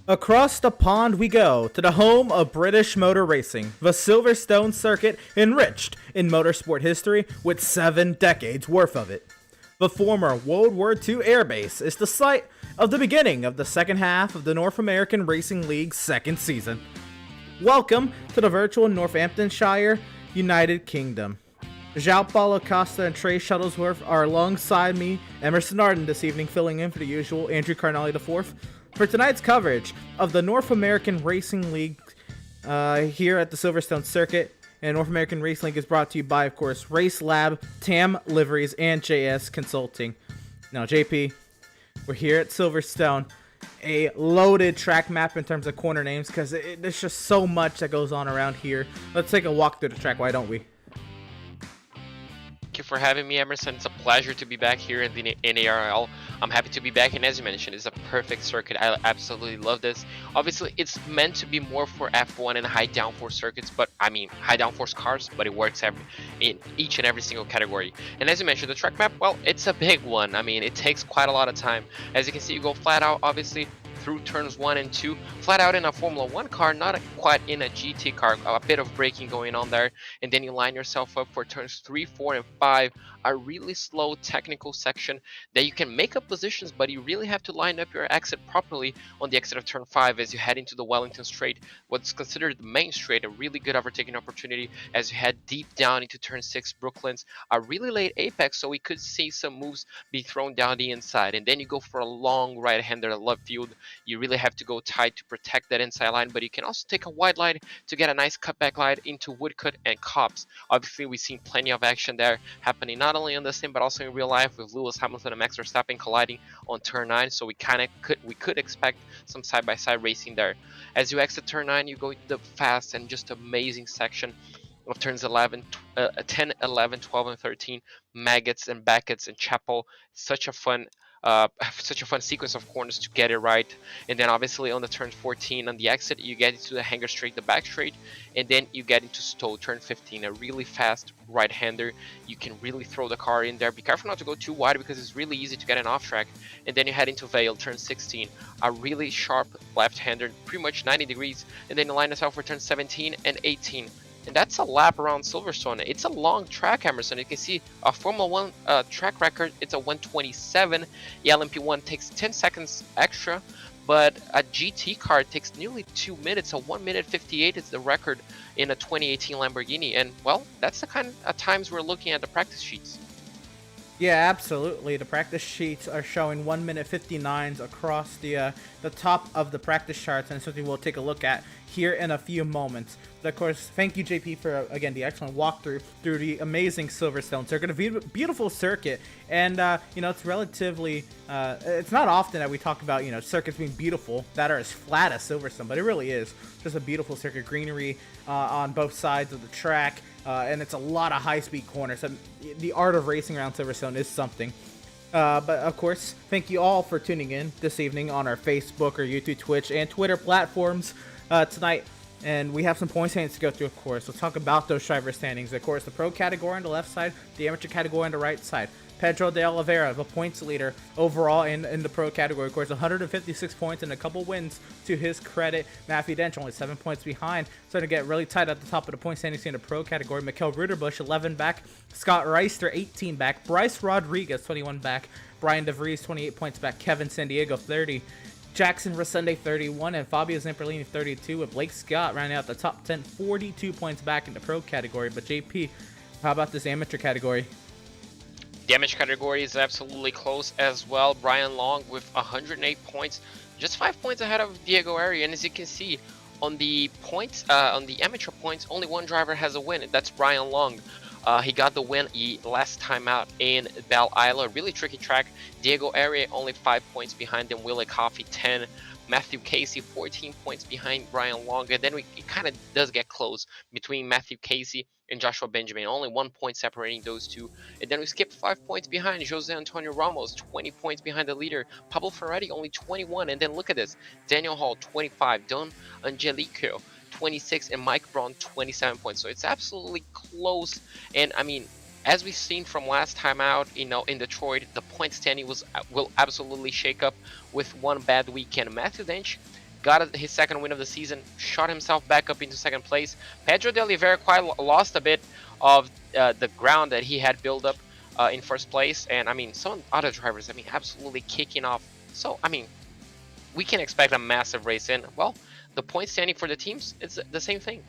Across the pond we go to the home of British motor racing, the Silverstone circuit enriched in motorsport history with 7 decades worth of it. The former World War II airbase is the site of the beginning of the second half of the North American Racing League's second season. Welcome to the virtual Northamptonshire, United Kingdom. João Paulo Costa and Trey Shuttlesworth are alongside me, Emerson Arden, this evening, filling in for the usual Andrew Carnelli IV. For tonight's coverage of the North American Racing League here at the Silverstone Circuit, and North American Racing League is brought to you by, of course, Race Lab, TAM Liveries, and JS Consulting. Now, JP, we're here at Silverstone, a loaded track map in terms of corner names, because there's just so much that goes on around here. Let's take a walk through the track, why don't we? Thank you for having me, Emerson. It's a pleasure to be back here in the NARL. I'm happy to be back, and as you mentioned, it's a perfect circuit. I absolutely love this. Obviously, it's meant to be more for F1 and high downforce circuits, but I mean high downforce cars, but it works in each and every single category. And as you mentioned, the track map, well, it's a big one. I mean, it takes quite a lot of time. As you can see, you go flat out, obviously, through turns 1 and 2, flat out in a Formula 1 car, not quite in a GT car, a bit of braking going on there, and then you line yourself up for turns 3, 4, and 5, a really slow technical section that you can make up positions, but you really have to line up your exit properly on the exit of turn 5 as you head into the Wellington Straight, what's considered the main straight, a really good overtaking opportunity as you head deep down into turn 6 Brooklands, a really late apex, so we could see some moves be thrown down the inside, and then you go for a long right-hander left field. You really have to go tight to protect that inside line, but you can also take a wide line to get a nice cutback line into Woodcut and Cops. Obviously, we've seen plenty of action there happening not only on the sim but also in real life with Lewis Hamilton and Max Verstappen colliding on turn 9. So we could expect some side-by-side racing there. As you exit turn 9, you go into the fast and just amazing section of turns 10, 11, 12, and 13, Maggots and Beckett's and Chapel. Such a fun sequence of corners to get it right. And then obviously on the turn 14 on the exit, you get into the hanger straight, the back straight, and then you get into Stowe, turn 15, a really fast right-hander. You can really throw the car in there. Be careful not to go too wide because it's really easy to get an off track. And then you head into Vale, turn 16, a really sharp left-hander, pretty much 90 degrees, and then you line yourself for turn 17 and 18. And that's a lap around Silverstone. It's a long track, Emerson. You can see a Formula 1 track record, it's a 127. The LMP1 takes 10 seconds extra, but a GT car takes nearly 2 minutes. So 1 minute 58 is the record in a 2018 Lamborghini. And, well, that's the kind of times we're looking at the practice sheets. Yeah, absolutely. The practice sheets are showing 1 minute 59s across the top of the practice charts, and it's something we'll take a look at here in a few moments. But of course, thank you, JP, for again the excellent walkthrough through the amazing Silverstone circuit, a beautiful circuit, and it's relatively it's not often that we talk about circuits being beautiful that are as flat as Silverstone, but it really is just a beautiful circuit, greenery on both sides of the track. And it's a lot of high-speed corners. So the art of racing around Silverstone is something. But of course, thank you all for tuning in this evening on our Facebook or YouTube, Twitch, and Twitter platforms tonight. And we have some point standings to go through, of course. Let's talk about those driver standings. Of course, the pro category on the left side, the amateur category on the right side. Pedro de Oliveira, the points leader overall in the pro category. Of course, 156 points and a couple wins to his credit. Matthew Dench only 7 points behind. Starting to get really tight at the top of the point standings in the pro category. Mikkel Ruderbush, 11 back. Scott Reister, 18 back. Bryce Rodriguez, 21 back. Brian DeVries, 28 points back. Kevin San Diego, 30. Jackson Resende, 31, and Fabio Zamperlini, 32, with Blake Scott rounding out the top 10, 42 points back in the pro category. But JP, how about this amateur category? The amateur category is absolutely close as well. Brian Long with 108 points, just 5 points ahead of Diego Ari. And as you can see, on the points, on the amateur points, only one driver has a win, and that's Brian Long. He got the win last time out in Belle Isle, really tricky track. Diego Ari only 5 points behind him. Willie Coffey 10. Matthew Casey 14 points behind Brian Long, and then it kind of does get close between Matthew Casey and Joshua Benjamin, only 1 point separating those two. And then we skip 5 points behind Jose Antonio Ramos, 20 points behind the leader. Pablo Ferretti only 21, and then look at this, Daniel Hall 25, Don Angelico 26, and Mike Braun 27 points. So it's absolutely close. And I mean, as we've seen from last time out, in Detroit, the point standing will absolutely shake up with one bad weekend. Matthew Dench got his second win of the season, shot himself back up into second place. Pedro de Oliveira quite lost a bit of the ground that he had built up in first place, and I mean, some other drivers, I mean, absolutely kicking off. So, I mean, we can expect a massive race in. Well, the point standing for the teams, it's the same thing.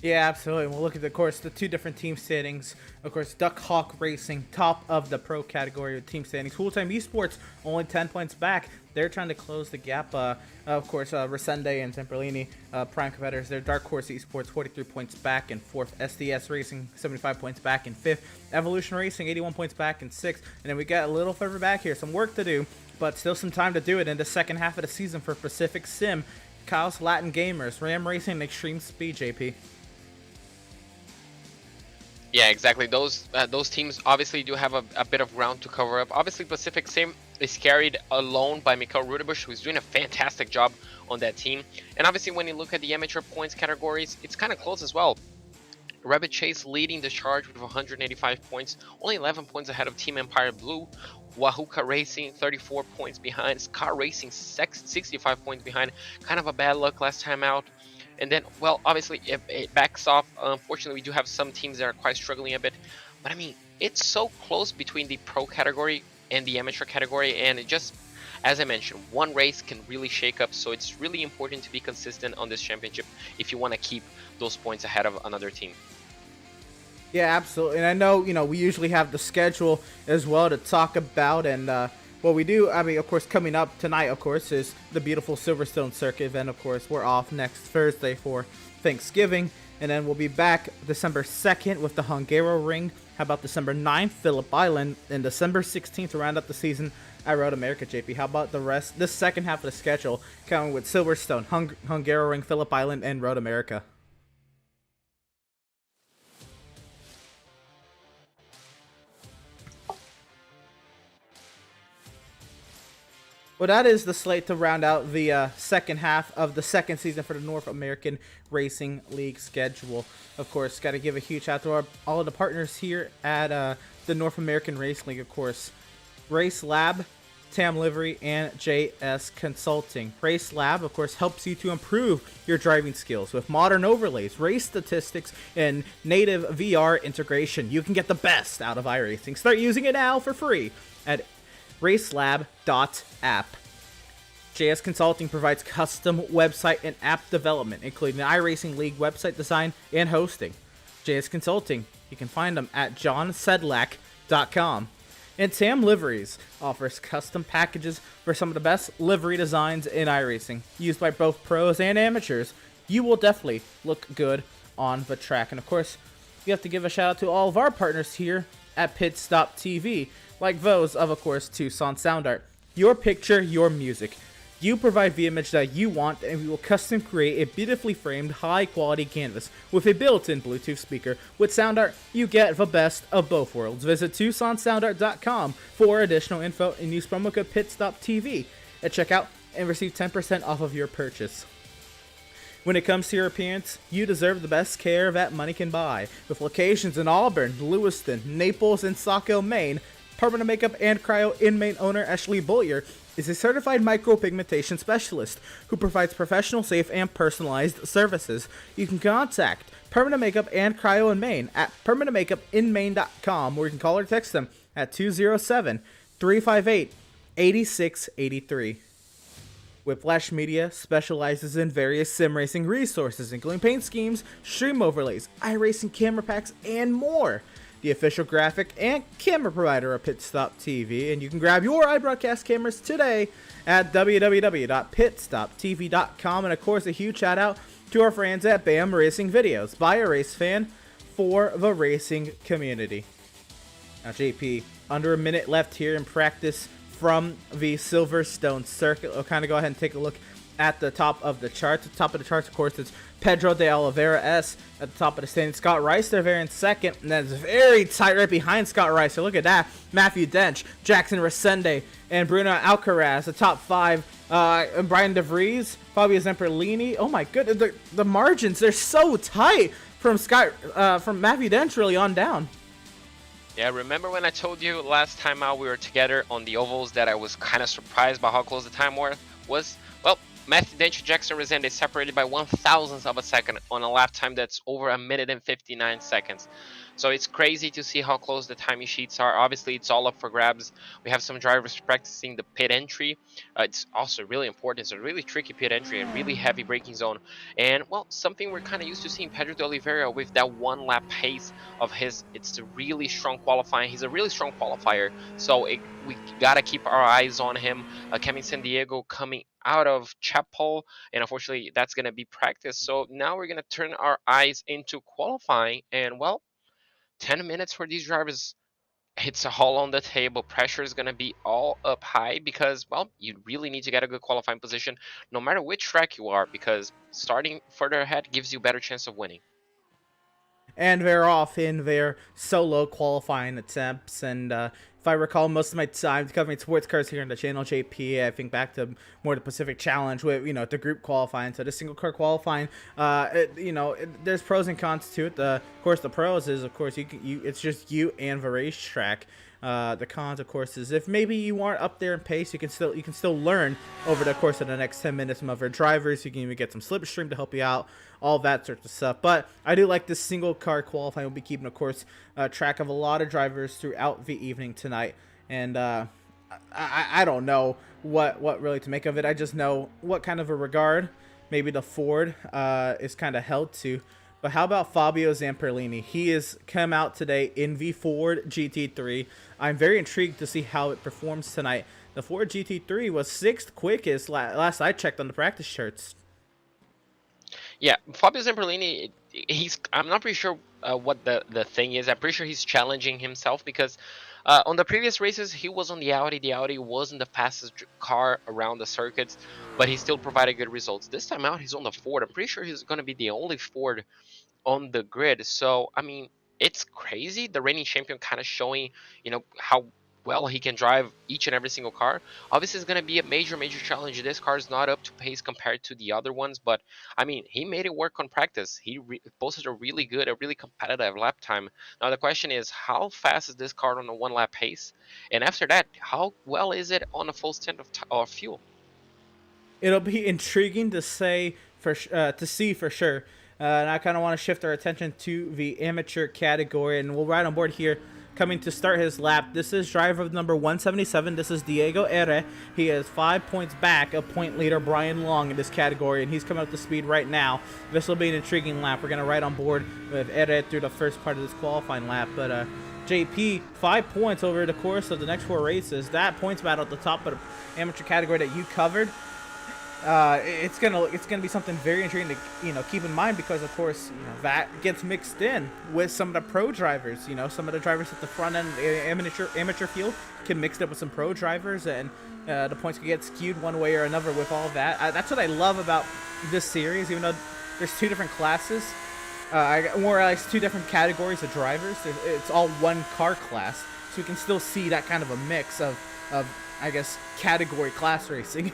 Yeah, absolutely. We'll look at, of course, the two different team standings. Of course, Duck Hawk Racing, top of the pro category of team standings. Full Time Esports, only 10 points back. They're trying to close the gap. Of course, Resende and Semperlini, prime competitors. They're Dark Horse Esports, 43 points back in fourth. SDS Racing, 75 points back in fifth. Evolution Racing, 81 points back in sixth. And then we got a little further back here. Some work to do, but still some time to do it in the second half of the season for Pacific Sim, Kyle's Latin Gamers, Ram Racing, and Extreme Speed, JP. Yeah, exactly. Those teams obviously do have a bit of ground to cover up. Obviously, Pacific Sim is carried alone by Mikael Rudebusch, who's doing a fantastic job on that team. And obviously, when you look at the amateur points categories, it's kind of close as well. Rabbit Chase leading the charge with 185 points, only 11 points ahead of Team Empire Blue. Wahuka Racing 34 points behind. Scar Racing 65 points behind. Kind of a bad luck last time out. And then, well, obviously, it backs off. Unfortunately, we do have some teams that are quite struggling a bit. But, I mean, it's so close between the pro category and the amateur category. And it just, as I mentioned, one race can really shake up. So it's really important to be consistent on this championship if you want to keep those points ahead of another team. Yeah, absolutely. And I know, we usually have the schedule as well to talk about. And what we do, I mean, of course, coming up tonight, of course, is the beautiful Silverstone circuit event. Of course, we're off next Thursday for Thanksgiving. And then we'll be back December 2nd with the Hungaro Ring. How about December 9th, Phillip Island? And December 16th to round up the season at Road America, JP. How about the rest, this second half of the schedule, counting with Silverstone, Hungaro Ring, Phillip Island, and Road America? Well, that is the slate to round out the second half of the second season for the North American Racing League schedule. Of course, got to give a huge shout out to all of the partners here at the North American Racing League, of course. Race Lab, TAM Livery, and JS Consulting. Race Lab, of course, helps you to improve your driving skills with modern overlays, race statistics, and native VR integration. You can get the best out of iRacing. Start using it now for free at racelab.app. JS Consulting provides custom website and app development, including the iRacing League website design and hosting. JS Consulting, you can find them at johnsedlak.com. And TAM Liveries offers custom packages for some of the best livery designs in iRacing, used by both pros and amateurs. You will definitely look good on the track. And of course, you have to give a shout out to all of our partners here at Pit Stop TV, like those of course, Tucson Sound Art. Your picture, your music. You provide the image that you want, and we will custom create a beautifully framed, high-quality canvas with a built-in Bluetooth speaker. With Sound Art, you get the best of both worlds. Visit TucsonSoundArt.com for additional info and use promo code PitStopTV at checkout and receive 10% off of your purchase. When it comes to your appearance, you deserve the best care that money can buy. With locations in Auburn, Lewiston, Naples, and Saco, Maine, Permanent Makeup and Cryo in Maine owner Ashley Boyer is a certified micropigmentation specialist who provides professional, safe, and personalized services. You can contact Permanent Makeup and Cryo in Maine at permanentmakeupinmaine.com, or you can call or text them at 207-358-8683. Whiplash Media specializes in various sim racing resources, including paint schemes, stream overlays, iRacing camera packs, and more. The official graphic and camera provider of Pit Stop TV, and you can grab your iBroadcast cameras today at www.pitstoptv.com. And of course, a huge shout out to our friends at BAM Racing Videos, by a race fan for the racing community. Now, JP, under a minute left here in practice from the Silverstone circuit. We'll kind of go ahead and take a look at the top of the charts. The top of the charts, of course, is Pedro de Oliveira S at the top of the standing. Scott Rice there in second, and that's very tight right behind Scott Rice. So look at that. Matthew Dench, Jackson Resende, and Bruno Alcaraz, the top five. Brian DeVries, Fabio Zamperlini. Oh my goodness, the margins, they're so tight from Matthew Dench really on down. Yeah, remember when I told you last time out we were together on the ovals that I was kind of surprised by how close the time was? Well, Matthew Dench, Jackson Resende separated by 1/1000th of a second on a lap time that's over 1 minute and 59 seconds. So it's crazy to see how close the timing sheets are. Obviously, it's all up for grabs. We have some drivers practicing the pit entry. It's also really important. It's a really tricky pit entry and really heavy braking zone. And, well, something we're kind of used to seeing Pedro de Oliveira with that one lap pace of his. It's a really strong qualifying. He's a really strong qualifier. So we got to keep our eyes on him. Kevin San Diego coming out of Chapel, and unfortunately, that's going to be practice. So now we're going to turn our eyes into qualifying. And, well, 10 minutes for these drivers, it's a haul on the table. Pressure is going to be all up high because, well, you really need to get a good qualifying position no matter which track you are, because starting further ahead gives you a better chance of winning. And they're off in their solo qualifying attempts. And if I recall, most of my time covering sports cars here on the channel, JP, I think back to more the Pacific Challenge with, the group qualifying. So the single car qualifying, there's pros and cons to it. Of course, the pros is, of course, it's just you and the racetrack. The cons, of course, is if maybe you aren't up there in pace, you can still learn over the course of the next 10 minutes from other drivers. You can even get some slipstream to help you out, all that sort of stuff. But I do like this single car qualifying. We'll be keeping, of course, track of a lot of drivers throughout the evening tonight. And I don't know what really to make of it. I just know what kind of a regard maybe the Ford is kind of held to. But how about Fabio Zamperlini? He has come out today in the Ford GT3. I'm very intrigued to see how it performs tonight. The Ford GT3 was 6th quickest last I checked on the practice charts. Yeah, Fabio Zamperlini, I'm not pretty sure what the thing is. I'm pretty sure he's challenging himself because on the previous races, he was on the Audi. The Audi wasn't the fastest car around the circuits, but he still provided good results. This time out, he's on the Ford. I'm pretty sure he's going to be the only Ford on the grid. So, I mean, it's crazy. The reigning champion kind of showing, how well he can drive each and every single car. Obviously, it's going to be a major challenge. This car is not up to pace compared to the other ones, but I mean, he made it work on practice. He posted a really competitive lap time. Now, the question is, how fast is this car on a one lap pace? And after that, how well is it on a full stint of fuel? It'll be intriguing to see for sure. And I kind of want to shift our attention to the amateur category, and we'll ride on board here. Coming to start his lap, this is driver number 177. This is Diego Ere. He is 5 points back of point leader Brian Long in this category, and he's coming up to speed right now. This will be an intriguing lap. We're going to ride on board with Ere through the first part of this qualifying lap. But JP, 5 points over the course of the next 4 races. That points battle at the top of the amateur category that you covered. It's gonna be something very intriguing to keep in mind, because of course that gets mixed in with some of the pro drivers. Some of the drivers at the front end amateur field can mix it up with some pro drivers, and the points can get skewed one way or another with all that. That's what I love about this series. Even though there's 2 different classes, more or less 2 different categories of drivers, it's all one car class, so we can still see that kind of a mix of I guess category class racing.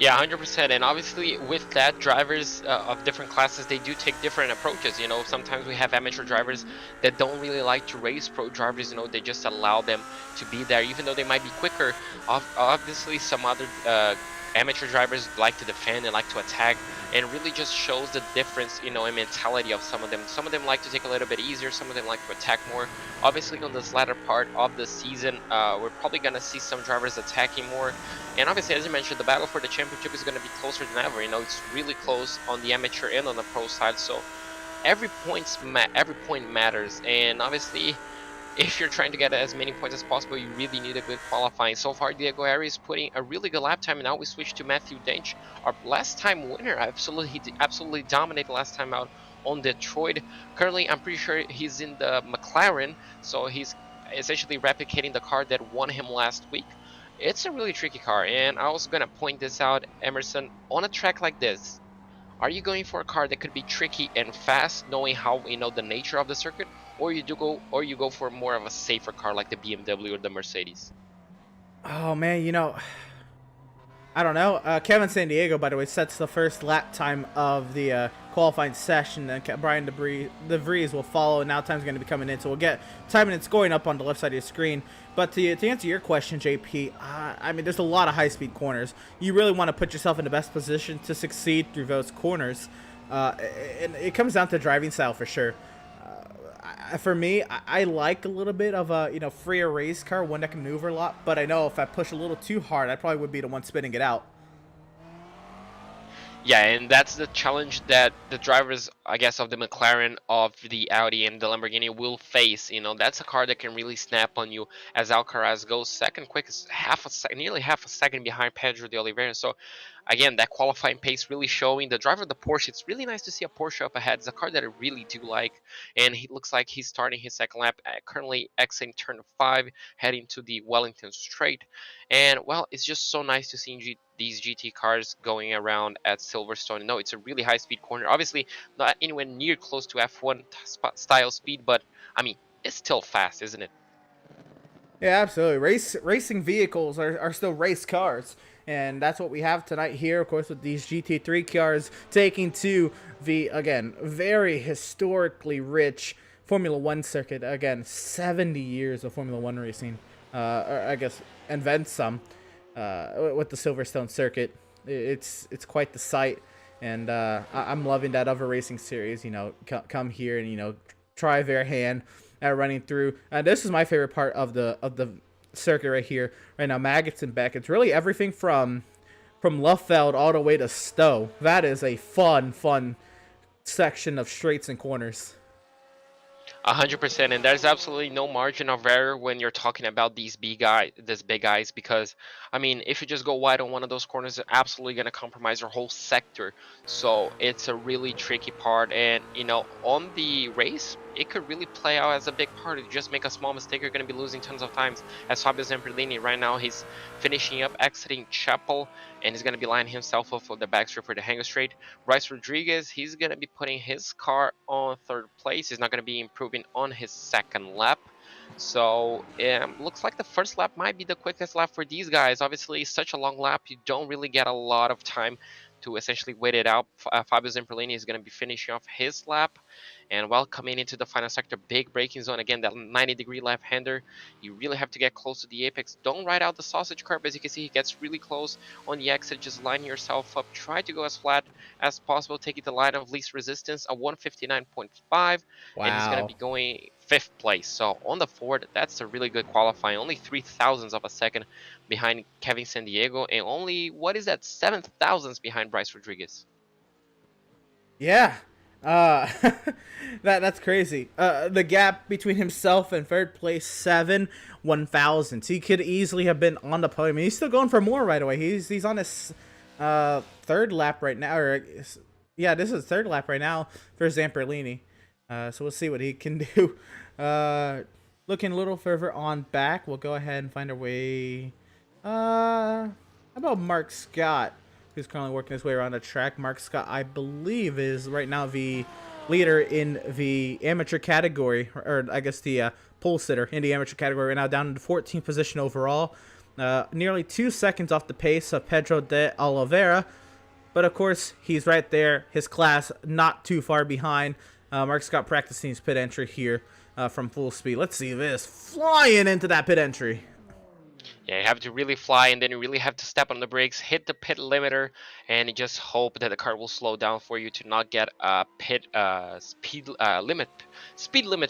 Yeah, 100%. And obviously, with that, drivers of different classes, they do take different approaches. Sometimes we have amateur drivers that don't really like to race pro drivers. They just allow them to be there, even though they might be quicker. Obviously, some other amateur drivers like to defend and like to attack, and it really just shows the difference, in mentality of some of them. Some of them like to take a little bit easier. Some of them like to attack more. Obviously, on this latter part of the season, we're probably going to see some drivers attacking more. And obviously, as you mentioned, the battle for the championship is going to be closer than ever. It's really close on the amateur and on the pro side. So every point matters. And obviously, if you're trying to get as many points as possible, you really need a good qualifying. So far, Diego Ari is putting a really good lap time, and now we switch to Matthew Dench, our last time winner. He absolutely dominated last time out on Detroit. Currently, I'm pretty sure he's in the McLaren, so he's essentially replicating the car that won him last week. It's a really tricky car, and I was gonna point this out, Emerson. On a track like this, are you going for a car that could be tricky and fast, knowing how the nature of the circuit, or you go for more of a safer car like the BMW or the Mercedes? Oh man, I don't know. Kevin San Diego, by the way, sets the first lap time of the qualifying session, and Brian DeVries will follow, and now time's going to be coming in. So we'll get time, and it's going up on the left side of your screen. But to answer your question, JP, I mean, there's a lot of high-speed corners. You really want to put yourself in the best position to succeed through those corners. And it comes down to driving style for sure. For me, I like a little bit of a freer race car, one that can maneuver a lot. But I know if I push a little too hard, I probably would be the one spinning it out. Yeah, and that's the challenge that the drivers, I guess, of the McLaren, of the Audi, and the Lamborghini will face. That's a car that can really snap on you, as Alcaraz goes second quickest, nearly half a second behind Pedro de Oliveira. So, again, that qualifying pace really showing. The driver of the Porsche, it's really nice to see a Porsche up ahead. It's a car that I really do like, and he looks like he's starting his second lap, currently exiting turn 5, heading to the Wellington Straight. And, well, it's just so nice to see these GT cars going around at Silverstone. No, it's a really high-speed corner. Obviously, not anywhere near close to F1 style speed, but, I mean, it's still fast, isn't it? Yeah, absolutely. Racing vehicles are still race cars. And that's what we have tonight here, of course, with these GT3 cars taking to the, again, very historically rich Formula One circuit. Again, 70 years of Formula One racing, or I guess, and then some, with the Silverstone circuit. It's quite the sight, and I'm loving that other racing series, come here and, try their hand at running through. This is my favorite part of the circuit right here. Right now, Maggots and Beck. It's really everything from Lufeld all the way to Stowe. That is a fun section of straights and corners. 100%, and there's absolutely no margin of error when you're talking about these big guys, because I mean, if you just go wide on one of those corners, it's absolutely going to compromise your whole sector. So it's a really tricky part, and on the race, it could really play out as a big part. If you just make a small mistake, you're going to be losing tons of times. As Fabio Zamperlini right now, he's finishing up, exiting Chapel, and he's going to be lining himself up for the backstraight for the hangar straight. Bryce Rodriguez, he's going to be putting his car on 3rd place. He's not going to be improving on his 2nd lap. So looks like the 1st lap might be the quickest lap for these guys. Obviously, such a long lap, you don't really get a lot of time to essentially wait it out. Fabio Zamperlini is going to be finishing off his lap. And while coming into the final sector, big braking zone, again, that 90-degree left-hander, you really have to get close to the apex. Don't ride out the sausage curb. As you can see, he gets really close on the exit. Just line yourself up. Try to go as flat as possible. Taking the line of least resistance, a 159.5. Wow. And he's going to be going 5th place. So on the Ford, that's a really good qualifying. Only 3,000ths of a second behind Kevin San Diego. And only, 7,000ths behind Bryce Rodriguez. Yeah. That's crazy. The gap between himself and 3rd place, 1,000. He could easily have been on the podium. He's still going for more right away. He's on his 3rd lap right now. Yeah, this is 3rd lap right now for Zamperlini. So we'll see what he can do. Looking a little further on back, we'll go ahead and find our way. How about Mark Scott, who's currently working his way around the track? Mark Scott, I believe, is right now the leader in the amateur category, or I guess the pole sitter in the amateur category right now, down in the 14th position overall. Nearly 2 seconds off the pace of Pedro de Oliveira. But, of course, he's right there. His class not too far behind. Mark Scott practicing his pit entry here from full speed. Let's see this. Flying into that pit entry. Yeah, you have to really fly, and then you really have to step on the brakes, hit the pit limiter, and you just hope that the car will slow down for you to not get a speed limit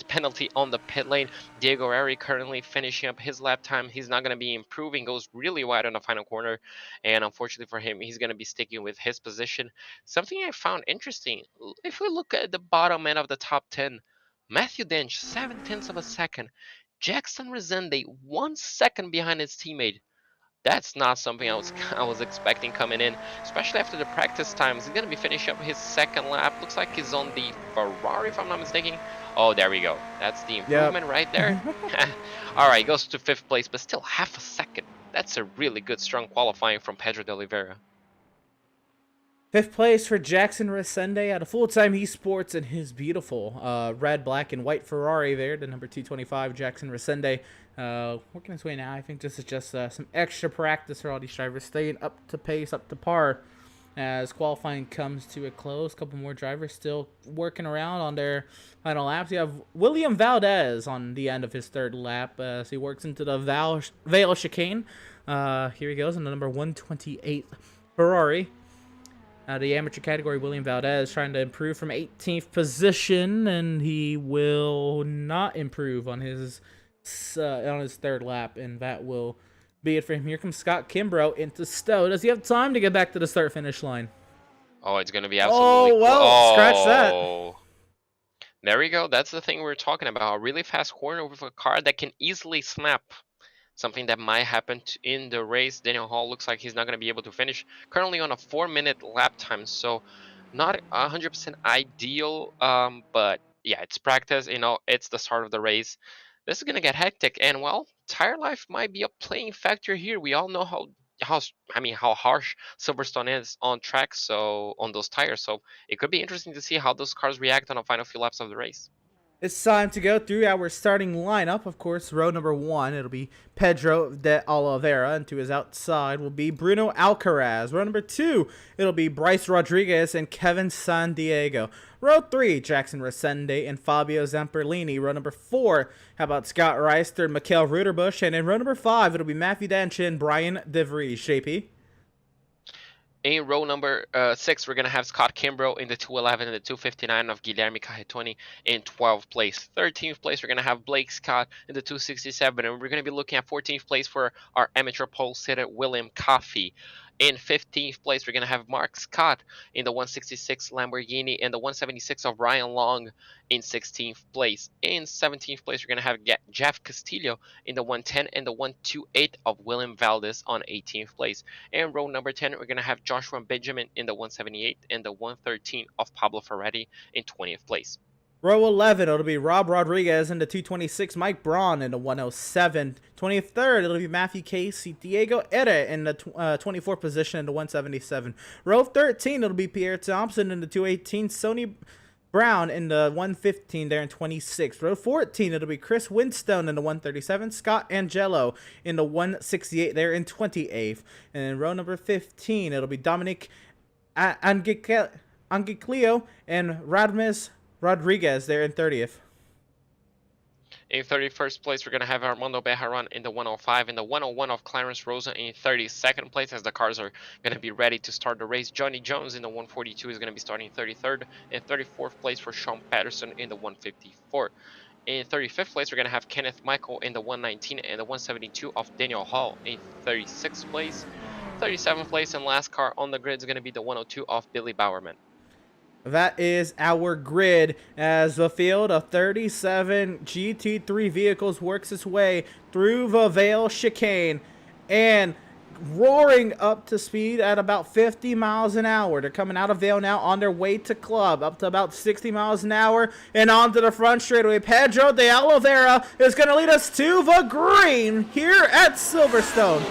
penalty on the pit lane. Diego Ari currently finishing up his lap time. He's not going to be improving, goes really wide on the final corner, and unfortunately for him, he's going to be sticking with his position. Something I found interesting, if we look at the bottom end of the top 10, Matthew Dench, 7/10 of a second. Jackson Resende 1 second behind his teammate. That's not something I was expecting coming in, especially after the practice times. He's gonna be finishing up his 2nd lap. Looks like he's on the Ferrari, if I'm not mistaken. Oh, there we go. That's the improvement right there. All right, goes to 5th place, but still half a second. That's a really good, strong qualifying from Pedro de Oliveira. 5th place for Jackson Resende out of Full-Time Esports in his beautiful red, black, and white Ferrari there, the number 225, Jackson Resende. Working his way now. I think this is just some extra practice for all these drivers, staying up to pace, up to par as qualifying comes to a close. A couple more drivers still working around on their final laps. You have William Valdez on the end of his third lap as he works into the Vale chicane. Here he goes in the number 128 Ferrari. The amateur category, William Valdez trying to improve from 18th position, and he will not improve on his third lap, and that will be it for him. Here comes Scott Kimbrough into Stowe. Does he have time to get back to the start-finish line? Oh, it's going to be absolutely... Oh, well, scratch that. There we go. That's the thing we're talking about. A really fast corner with a car that can easily snap. Something that might happen in the race. Daniel Hall looks like he's not going to be able to finish. Currently on a 4-minute lap time, so not 100% ideal. But yeah, it's practice. You know, it's the start of the race. This is going to get hectic, and well, tire life might be a playing factor here. We all know how harsh Silverstone is on track, so on those tires. So it could be interesting to see how those cars react on the final few laps of the race. It's time to go through our starting lineup. Of course, row number 1, it'll be Pedro de Oliveira, and to his outside will be Bruno Alcaraz. Row number 2, it'll be Bryce Rodriguez and Kevin San Diego. Row 3, Jackson Resende and Fabio Zamperlini. Row number 4, how about Scott Reister and Mikael Ruderbusch? And in row number 5, it'll be Matthew Danchin and Brian DeVries. JP? In row number 6, we're going to have Scott Kimbrough in the 211 and the 259 of Guilherme Carretoni in 12th place. 13th place, we're going to have Blake Scott in the 267, and we're going to be looking at 14th place for our amateur pole sitter, William Coffey. In 15th place, we're going to have Mark Scott in the 166 Lamborghini and the 176 of Ryan Long in 16th place. In 17th place, we're going to have Jeff Castillo in the 110 and the 128 of William Valdez on 18th place. And row number 10, we're going to have Joshua Benjamin in the 178 and the 113 of Pablo Ferretti in 20th place. Row 11, it'll be Rob Rodriguez in the 226, Mike Braun in the 107. 23rd, it'll be Matthew Casey, Diego Ere in the 24th position in the 177. Row 13, it'll be Pierre Thompson in the 218, Sonny Brown in the 115 there in 26th. Row 14, it'll be Chris Winstone in the 137, Scott Angelo in the 168 there in 28th. And in row number 15, it'll be Dominic Angiclio and Radmes Rodriguez there in 30th. In 31st place, we're going to have Armando Bejarran in the 105 and the 101 of Clarence Rosa in 32nd place as the cars are going to be ready to start the race. Johnny Jones in the 142 is going to be starting 33rd, and 34th place for Sean Patterson in the 154. In 35th place, we're going to have Kenneth Michael in the 119 and the 172 of Daniel Hall in 36th place. 37th place and last car on the grid is going to be the 102 of Billy Bowerman. That is our grid as the field of 37 GT3 vehicles works its way through the Vale chicane and roaring up to speed at about 50 miles an hour. They're coming out of Vale now on their way to club up to about 60 miles an hour and onto the front straightaway. Pedro de Oliveira is going to lead us to the green here at Silverstone.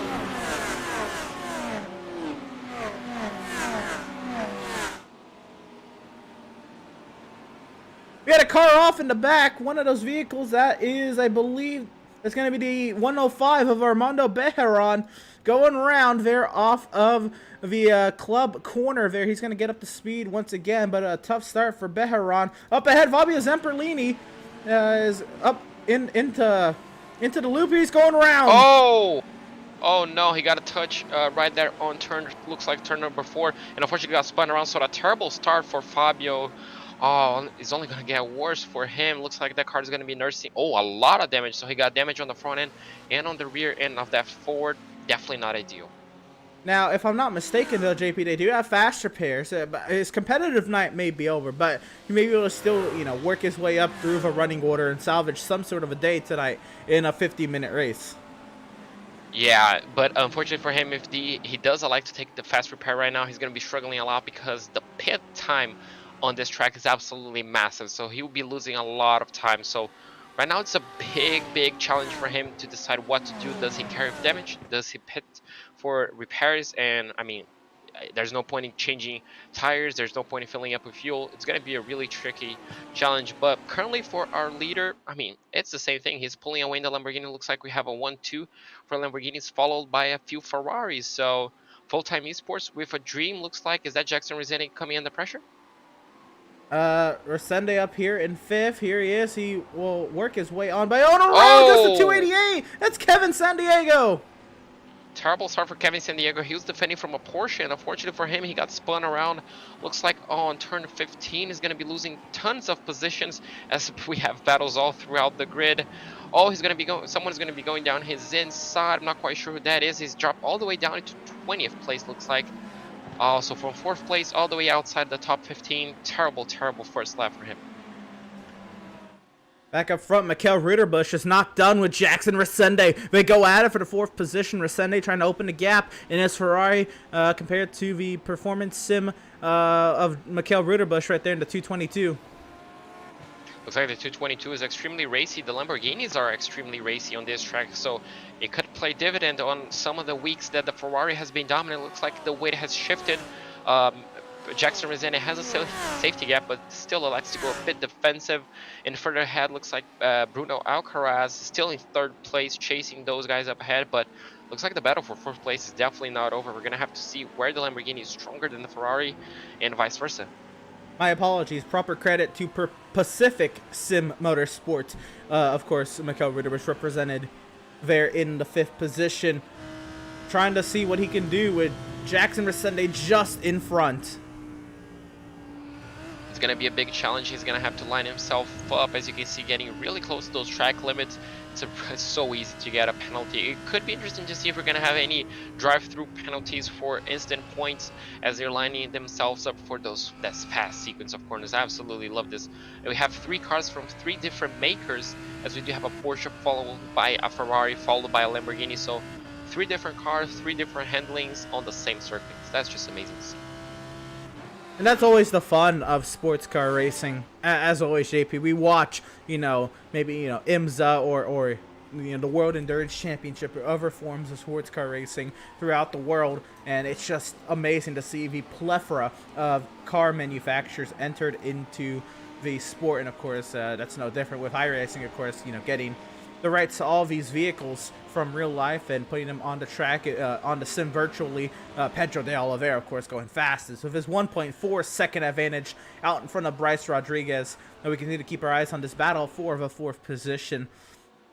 We had a car off in the back. One of those vehicles that is, I believe, it's going to be the 105 of Armando Bejarran going around there off of the club corner there. He's going to get up to speed once again, but a tough start for Bejarran. Up ahead, Fabio Zamperlini is up into the loop. He's going around. Oh no, he got a touch right there on turn, looks like turn number 4, and unfortunately got spun around, so a terrible start for Fabio. Oh, it's only going to get worse for him. Looks like that car is going to be nursing. Oh, a lot of damage. So he got damage on the front end and on the rear end of that Ford. Definitely not ideal. Now, if I'm not mistaken, though, JP, they do have fast repairs. His competitive night may be over, but he may be able to still, work his way up through the running order and salvage some sort of a day tonight in a 50-minute race. Yeah, but unfortunately for him, if he does like to take the fast repair right now, he's going to be struggling a lot because the pit time on this track is absolutely massive, so he will be losing a lot of time. So right now it's a big challenge for him to decide what to do. Does he carry damage? Does he pit for repairs? And I mean, there's no point in changing tires, there's no point in filling up with fuel. It's going to be a really tricky challenge. But currently for our leader, I mean, it's the same thing. He's pulling away in the Lamborghini. Looks like we have a 1-2 for Lamborghinis, followed by a few Ferraris. So Full-time esports with a dream. Looks like, is that Jackson Resende coming under pressure? Resende up here in 5th. Here he is. He will work his way on by on around just a Oh! 288. That's Kevin Sandiego. Terrible start for Kevin Sandiego. He was defending from a Porsche, and unfortunately for him, he got spun around. Looks like on turn 15, he's going to be losing tons of positions as we have battles all throughout the grid. Oh, he's going to be going. Someone's going to be going down his inside. I'm not quite sure who that is. He's dropped all the way down into 20th place. Looks like. So from 4th place all the way outside the top 15. Terrible, terrible first lap for him. Back up front, Mikael Ruderbusch is not done with Jackson Resende. They go at it for the 4th position. Resende trying to open the gap in his Ferrari compared to the performance sim of Mikael Ruderbusch right there in the 222. Looks like the 222 is extremely racy. The Lamborghinis are extremely racy on this track, so it could play dividend on some of the weeks that the Ferrari has been dominant. Looks like the weight has shifted. Jackson Resende has a safety gap, but still elects to go a bit defensive. And further ahead, looks like Bruno Alcaraz still in 3rd place, chasing those guys up ahead. But looks like the battle for 4th place is definitely not over. We're going to have to see where the Lamborghini is stronger than the Ferrari and vice versa. My apologies. Proper credit to Pacific Sim Motorsport. Of course, Mikael Ruderbusch represented there in the 5th position. Trying to see what he can do with Jackson Resende just in front. It's going to be a big challenge. He's going to have to line himself up, as you can see, getting really close to those track limits. It's so easy to get a penalty. It could be interesting to see if we're going to have any drive-through penalties for instant points as they're lining themselves up for that fast sequence of corners. I absolutely love this. And we have 3 cars from 3 different makers, as we do have a Porsche followed by a Ferrari followed by a Lamborghini. So 3 different cars, 3 different handlings on the same circuit. That's just amazing to see. And that's always the fun of sports car racing. As always, JP, we watch, maybe, IMSA or the World Endurance Championship or other forms of sports car racing throughout the world. And it's just amazing to see the plethora of car manufacturers entered into the sport. And, of course, that's no different with iRacing, of course, getting the rights to all these vehicles from real life and putting them on the track, on the sim virtually. Pedro de Oliveira, of course, going fastest with his 1.4 second advantage out in front of Bryce Rodriguez. And we continue to keep our eyes on this battle for the 4th position.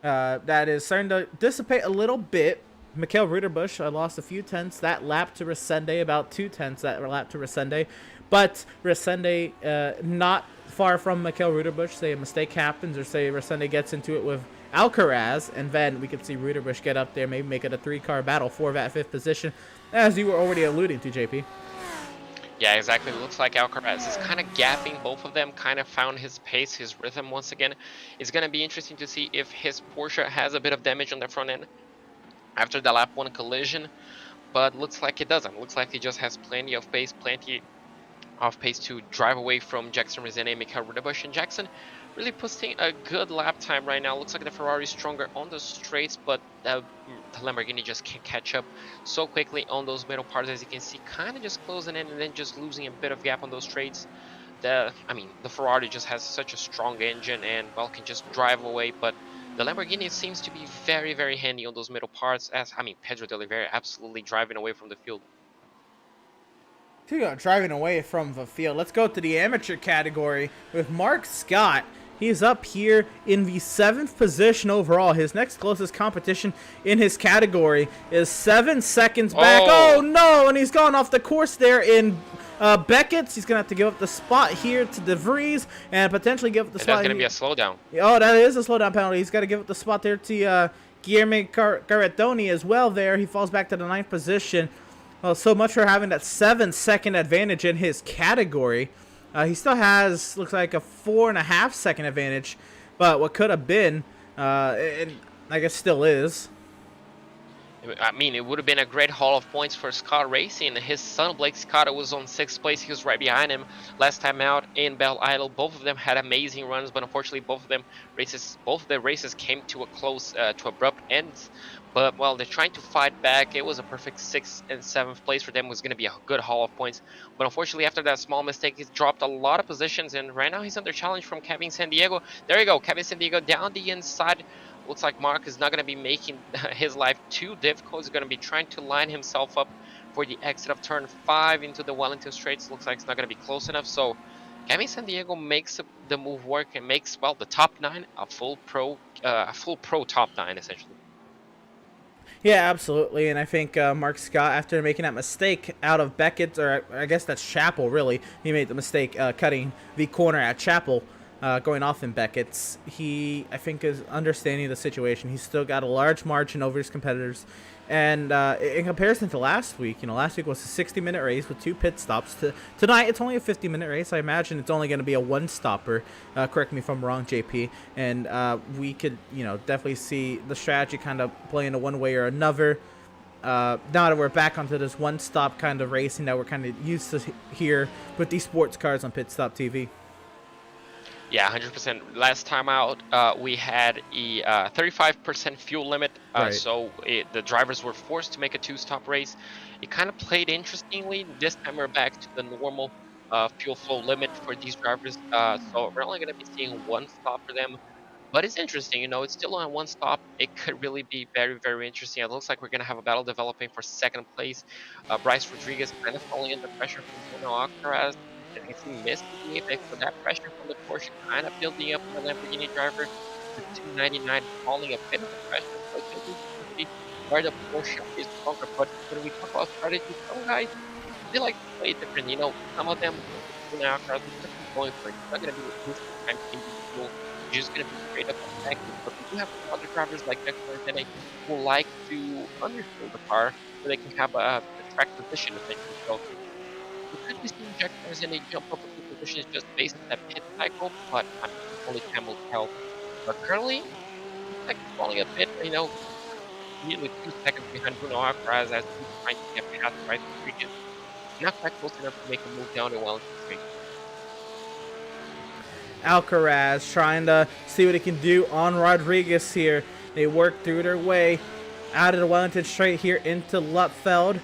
That is starting to dissipate a little bit. Mikael Ruderbusch lost a few tenths that lap to Resende, about 2 tenths that lap to Resende. But Resende not far from Mikael Ruderbusch. Say a mistake happens or say Resende gets into it with Alcaraz, and then we could see Ruderbusch get up there, maybe make it a 3-car battle for that 5th position, as you were already alluding to, JP. Yeah, exactly. It looks like Alcaraz is kind of gapping both of them, kind of found his pace, his rhythm once again. It's going to be interesting to see if his Porsche has a bit of damage on the front end after the lap 1 collision, but looks like it doesn't. Looks like he just has plenty of pace to drive away from Jackson Resende and Mikael Ruderbusch. And Jackson really posting a good lap time right now. Looks like the Ferrari is stronger on the straights, but the Lamborghini just can't catch up so quickly on those middle parts, as you can see, kind of just closing in and then just losing a bit of gap on those straights. The Ferrari just has such a strong engine and, well, can just drive away, but the Lamborghini seems to be very, very handy on those middle parts, as, Pedro de Oliveira absolutely driving away from the field. Driving away from the field. Let's go to the amateur category with Mark Scott. He's up here in the 7th position overall. His next closest competition in his category is 7 seconds back. Oh, no, and he's gone off the course there in Beckett's. He's going to have to give up the spot here to De Vries and potentially give up the spot. That's going to be a slowdown. Oh, that is a slowdown penalty. He's got to give up the spot there to Guilherme Carretoni as well there. He falls back to the 9th position. Well, so much for having that 7-second advantage in his category. He still has, looks like, a 4.5-second advantage, but what could have been, and I guess still is. It would have been a great haul of points for Scott Racing. His son, Blake Scott, was on 6th place. He was right behind him last time out in Belle Isle. Both of them had amazing runs, but unfortunately, both of the races came to a close, to abrupt ends. But, well, they're trying to fight back. It was a perfect 6th and 7th place for them. It was going to be a good haul of points. But unfortunately, after that small mistake, he's dropped a lot of positions. And right now, he's under challenge from Kevin Sandiego. There you go. Kevin Sandiego down the inside Looks like Mark is not going to be making his life too difficult. He's going to be trying to line himself up for the exit of turn 5 into the Wellington Straits. Looks like it's not going to be close enough. So Cami San Diego makes the move work and makes, well, the top 9 a full pro top 9 essentially. Yeah, absolutely. And I think Mark Scott, after making that mistake out of Beckett's, or I guess that's Chapel, really, he made the mistake cutting the corner at Chapel, going off in Beckett's. He, I think, is understanding the situation. He's still got a large margin over his competitors. And in comparison to last week, last week was a 60-minute race with 2 pit stops. Tonight, it's only a 50-minute race. I imagine it's only going to be a one-stopper. Correct me if I'm wrong, JP. And we could, definitely see the strategy kind of playing a one way or another. Now that we're back onto this one-stop kind of racing that we're kind of used to here with these sports cars on Pit Stop TV. Yeah, 100%. Last time out, we had a 35% fuel limit, Right. so the drivers were forced to make a 2-stop race. It kind of played interestingly. This time we're back to the normal fuel flow limit for these drivers, so we're only going to be seeing 1 stop for them. But it's interesting, it's still on 1 stop. It could really be very, very interesting. It looks like we're going to have a battle developing for 2nd place. Bryce Rodriguez kind of falling under pressure from Bruno Alcaraz. And if he missed the apex, so that pressure from the Porsche kind of building up on the Lamborghini driver. The 299 falling a bit of the pressure, so it's going to be where the Porsche is stronger. But when we talk about strategy, some guys, they like to play different. Some of them, Bruno Alcaraz, going for it. It's not going to be a boost time fuel. You're just going to be straight up attacking. But we do have other drivers like Dexter Martinez who like to underfill the car so they can have a track position essentially. So we could be seeing Jack Martinez jump up a few positions just based on that pit cycle, but only time will tell. But currently, it's like falling a bit, nearly 2 seconds behind Bruno Alcaraz as he's trying to get past Bryce Rodriguez. Not quite close enough to make a move down to Wellington Street. Alcaraz trying to see what he can do on Rodriguez here. They work through their way out of the Wellington Straight here into Lutfeld.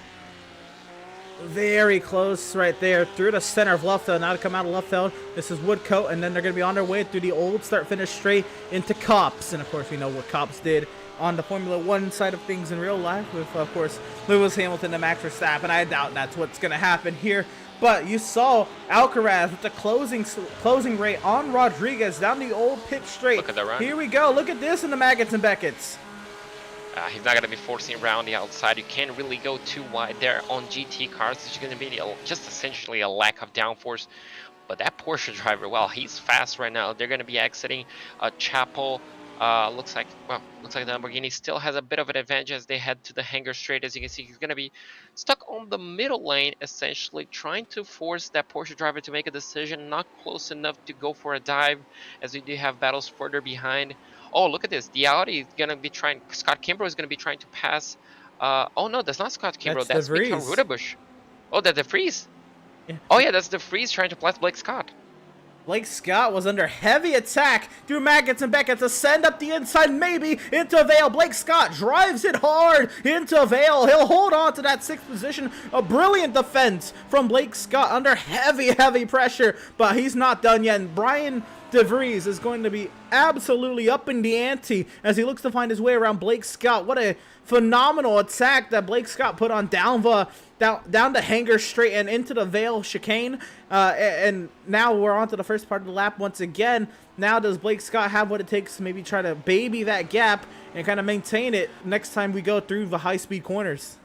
Very close right there through the center of Lutfeld. Now to come out of Lutfeld, this is Woodcote, and then they're going to be on their way through the old start-finish straight into Copse. And of course, we know what Copse did on the Formula 1 side of things in real life with, of course, Lewis Hamilton and Max Verstappen. I doubt that's what's going to happen here. But you saw Alcaraz with the closing rate on Rodriguez down the old pit straight. Look at that run. Here we go. Look at this in the Maggots and Beckett's. He's not going to be forcing around the outside. You can't really go too wide there on GT cars. It's going to be just essentially a lack of downforce. But that Porsche driver, well, he's fast right now. They're going to be exiting Chapel. Looks like the Lamborghini still has a bit of an advantage as they head to the hangar straight. As you can see, he's going to be stuck on the middle lane, essentially trying to force that Porsche driver to make a decision. Not close enough to go for a dive, as we do have battles further behind. Oh, look at this. The Audi is going to be trying. Scott Kimbrough is going to be trying to pass. Oh, no, that's not Scott Kimbrough. That's Mikael Rudebusch. Oh, that's the Vries. Yeah. Oh, yeah, that's the Vries trying to pass Blake Scott. Blake Scott was under heavy attack through Maggots and Beckett to send up the inside, maybe into Vale. Blake Scott drives it hard into Vale. He'll hold on to that 6th position. A brilliant defense from Blake Scott under heavy pressure, but he's not done yet. And Brian DeVries is going to be absolutely up in the ante as he looks to find his way around Blake Scott. What a phenomenal attack that Blake Scott put on down the hangar straight and into the Vale chicane. And now we're on to the first part of the lap once again. Now does Blake Scott have what it takes to maybe try to baby that gap and kind of maintain it next time we go through the high-speed corners?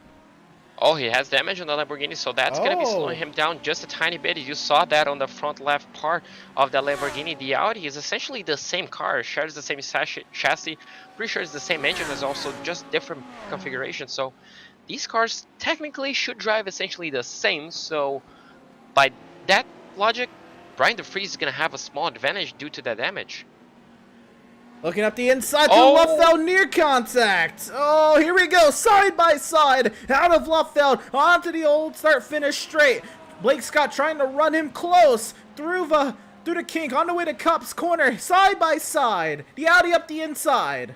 Oh, he has damage on the Lamborghini, so that's going to be slowing him down just a tiny bit. You saw that on the front left part of the Lamborghini. The Audi is essentially the same car, shares the same chassis. Pretty sure it's the same engine, as also just different configuration. So these cars technically should drive essentially the same. So by that logic, Brian DeVries is going to have a small advantage due to that damage. Looking up the inside through Lutfeld, near contact. Oh, here we go, side by side, out of Lutfeld, onto the old start-finish straight. Blake Scott trying to run him close through the kink, on the way to Cup's corner, side by side. The Audi up the inside.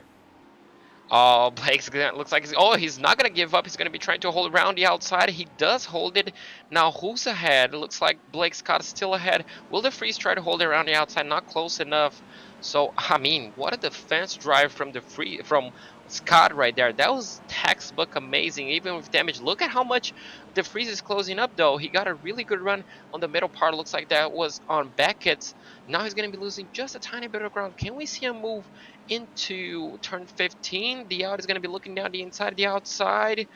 Oh, Blake's looks like he's not going to give up. He's going to be trying to hold around the outside. He does hold it. Now, who's ahead? It looks like Blake Scott is still ahead. Will DeVries try to hold it around the outside? Not close enough. So I mean, what a defense drive from from Scott right there. That was textbook amazing, even with damage. Look at how much the freeze is closing up, though. He got a really good run on the middle part. Looks like that was on Beckett's. Now he's going to be losing just a tiny bit of ground. Can we see him move into turn 15? The out is going to be looking down the inside, the outside.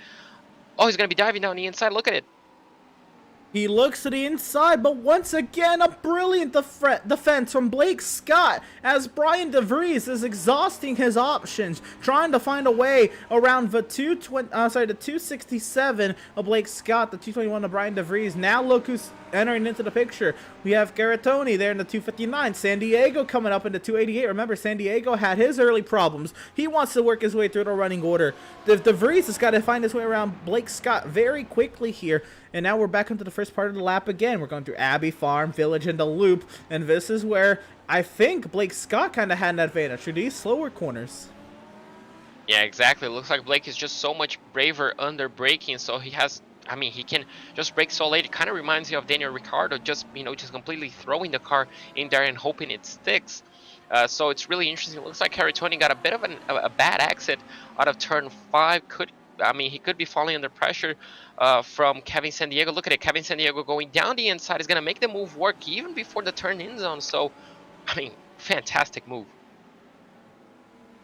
Oh, he's going to be diving down the inside. Look at it. He looks to the inside, but once again, a brilliant defense from Blake Scott as Brian DeVries is exhausting his options, trying to find a way around the 267 of Blake Scott, the 221 of Brian DeVries. Now look who's entering into the picture. We have Garatoni there in the 259. San Diego coming up into 288. Remember, San Diego had his early problems. He wants to work his way through the running order. DeVries has got to find his way around Blake Scott very quickly here. And now we're back into the first part of the lap again. We're going through Abbey Farm, Village, and the Loop. And this is where I think Blake Scott kind of had an advantage through these slower corners. Yeah, exactly. It looks like Blake is just so much braver under braking, so he has, I mean, he can just brake so late. It kind of reminds me of Daniel Ricciardo, just, you know, just completely throwing the car in there and hoping it sticks. So it's really interesting. It looks like Caratoni got a bit of a bad exit out of turn 5. He could be falling under pressure from Kevin San Diego. Look at it. Kevin San Diego going down the inside is going to make the move work even before the turn-in zone. So, I mean, fantastic move.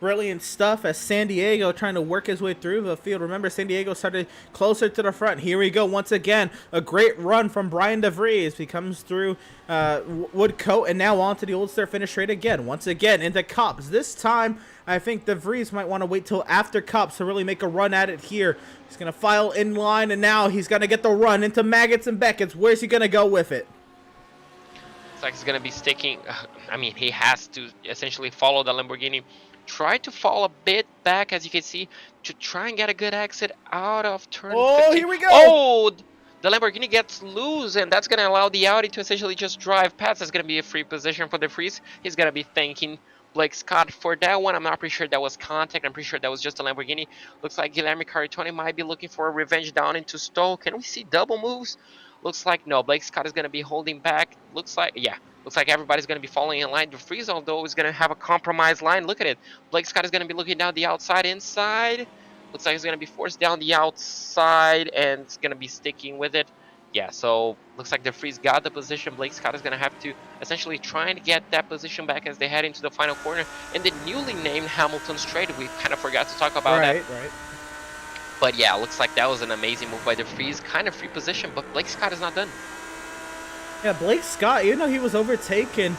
Brilliant stuff as San Diego trying to work his way through the field. Remember, San Diego started closer to the front. Here we go once again. A great run from Brian DeVries. He comes through Woodcote and now on to the Old Star finish straight again. Once again into Cups. This time, I think DeVries might want to wait till after Cups to really make a run at it here. He's going to file in line, and now he's going to get the run into Maggots and Beckett's. Where's he going to go with it? It's like he's going to be sticking. I mean, he has to essentially follow the Lamborghini. Try to fall a bit back, as you can see, to try and get a good exit out of turn 15. Here we go! Oh, the Lamborghini gets loose, and that's going to allow the Audi to essentially just drive past. That's going to be a free position for DeVries. He's going to be thanking Blake Scott for that one. I'm not pretty sure that was contact. I'm pretty sure that was just a Lamborghini. Looks like Guilherme Caratoni might be looking for a revenge down into Stowe. Can we see double moves? Looks like no. Blake Scott is going to be holding back. Looks like, yeah. Looks like everybody's going to be falling in line. DeVries, although, is going to have a compromised line. Look at it. Blake Scott is going to be looking down the outside, inside. Looks like he's going to be forced down the outside, and it's going to be sticking with it. Yeah, so looks like DeVries got the position. Blake Scott is going to have to essentially try and get that position back as they head into the final corner. In the newly named Hamilton Straight, we kind of forgot to talk about that. Right. But yeah, looks like that was an amazing move by DeVries. Kind of free position, but Blake Scott is not done. Yeah, Blake Scott, even though he was overtaken,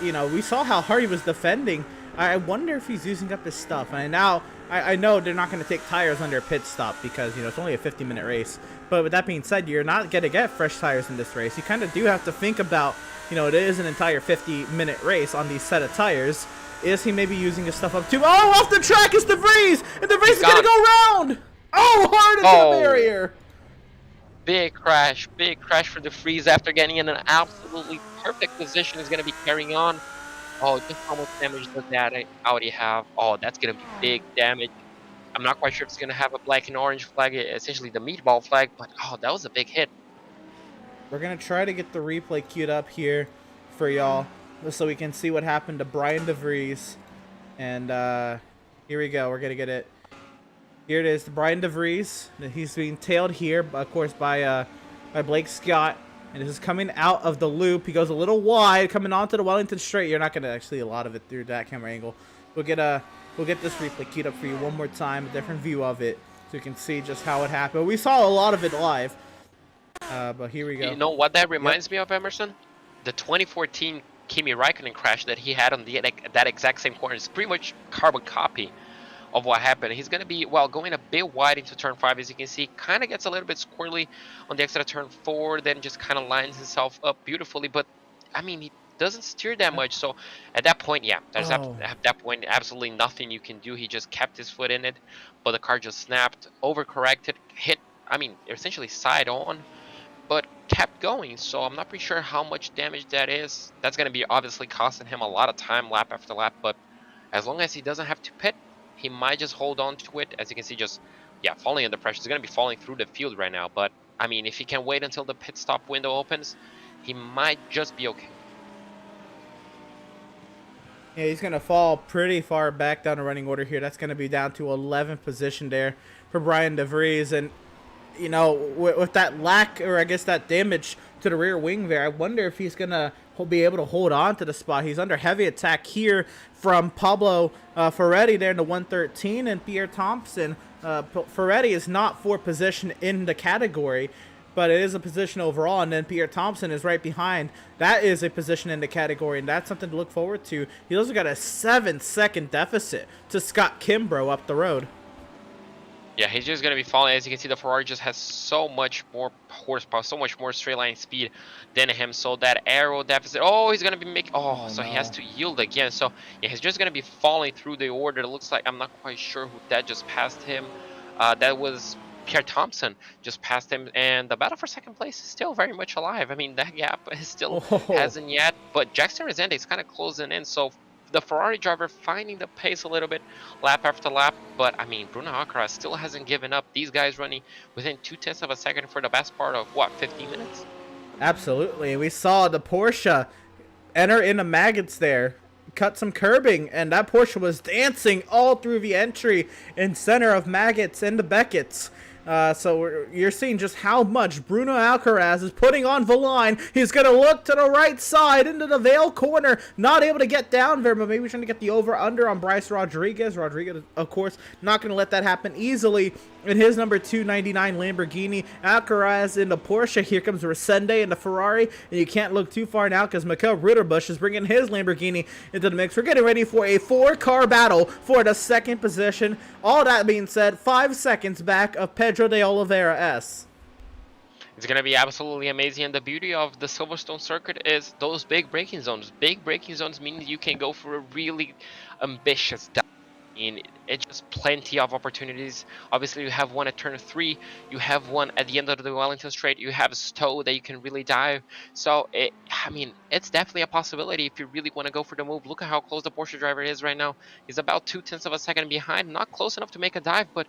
you know, we saw how hard he was defending. I wonder if he's using up his stuff. And now, I know they're not going to take tires under a pit stop because, you know, it's only a 50-minute race. But with that being said, you're not going to get fresh tires in this race. You kind of do have to think about, you know, it is an entire 50-minute race on these set of tires. Is he maybe using his stuff up too? Oh, off the track is DeVries! And DeVries is going to go round! Oh, hard into the barrier! Big crash for DeVries after getting in an absolutely perfect position. Is going to be carrying on. Oh, just how much damage does that Audi have? Oh, that's going to be big damage. I'm not quite sure if it's going to have a black and orange flag, essentially the meatball flag, but oh, that was a big hit. We're going to try to get the replay queued up here for y'all so we can see what happened to Brian DeVries. And here we go. We're going to get it. Here it is, Brian DeVries. He's being tailed here, of course, by Blake Scott. And this is coming out of the loop. He goes a little wide, coming onto the Wellington Straight. You're not going to actually see a lot of it through that camera angle. We'll get this replay queued up for you one more time, a different view of it, so you can see just how it happened. We saw a lot of it live, but here we go. You know what that reminds me of, Emerson? The 2014 Kimi Raikkonen crash that he had on that exact same corner. It's pretty much carbon copy of what happened. He's going to be, well, going a bit wide into turn 5, as you can see. Kind of gets a little bit squirrely on the exit of turn 4, then just kind of lines himself up beautifully. But, I mean, he doesn't steer that much. So, at that point, yeah, there's at that point absolutely nothing you can do. He just kept his foot in it, but the car just snapped, overcorrected, hit, I mean, essentially side on, but kept going. So, I'm not pretty sure how much damage that is. That's going to be obviously costing him a lot of time, lap after lap. But as long as he doesn't have to pit, he might just hold on to it. As you can see, just, yeah, falling under pressure. He's going to be falling through the field right now. But, I mean, if he can wait until the pit stop window opens, he might just be okay. Yeah, he's going to fall pretty far back down the running order here. That's going to be down to 11th position there for Brian DeVries. And, you know, with that lack, or I guess that damage to the rear wing there, I wonder if he's going to be able to hold on to the spot. He's under heavy attack here from Pablo Ferretti there in the 113 and Pierre Thompson. Ferretti is not for position in the category, but it is a position overall, and then Pierre Thompson is right behind. That is a position in the category, and that's something to look forward to. He also got a 7-second deficit to Scott Kimbrough up the road. Yeah, he's just going to be falling. As you can see, the Ferrari just has so much more horsepower, so much more straight line speed than him. So that aero deficit, oh, he's going to be making, so no. he has to yield again. So yeah, he's just going to be falling through the order. It looks like, I'm not quite sure who that just passed him. That was Pierre Thompson just passed him, and the battle for second place is still very much alive. I mean, that gap is still hasn't yet, but Jackson Resende is kind of closing in. So the Ferrari driver finding the pace a little bit lap after lap, but I mean, Bruno Alcaraz still hasn't given up. These guys running within 0.2 of a second for the best part of what, 15 minutes? Absolutely. We saw the Porsche enter into maggots there, cut some curbing, and that Porsche was dancing all through the entry and center of maggots and the Beckett's. So you're seeing just how much Bruno Alcaraz is putting on the line. He's going to look to the right side into the Vale corner. Not able to get down there, but maybe trying to get the over-under on Bryce Rodriguez. Rodriguez, of course, not going to let that happen easily. In his number 299 Lamborghini, Alcaraz in the Porsche. Here comes Resende in the Ferrari. And you can't look too far now because Mikael Ritterbusch is bringing his Lamborghini into the mix. We're getting ready for a 4-car battle for the second position. All that being said, 5 seconds back of Pedro de Oliveira S. It's going to be absolutely amazing, and the beauty of the Silverstone circuit is those big braking zones. Big braking zones mean you can go for a really ambitious dive. And it's just plenty of opportunities. Obviously, you have one at turn 3, you have one at the end of the Wellington Straight, you have Stowe that you can really dive. So, I mean, it's definitely a possibility if you really want to go for the move. Look at how close the Porsche driver is right now. He's about 0.2 of a second behind, not close enough to make a dive, but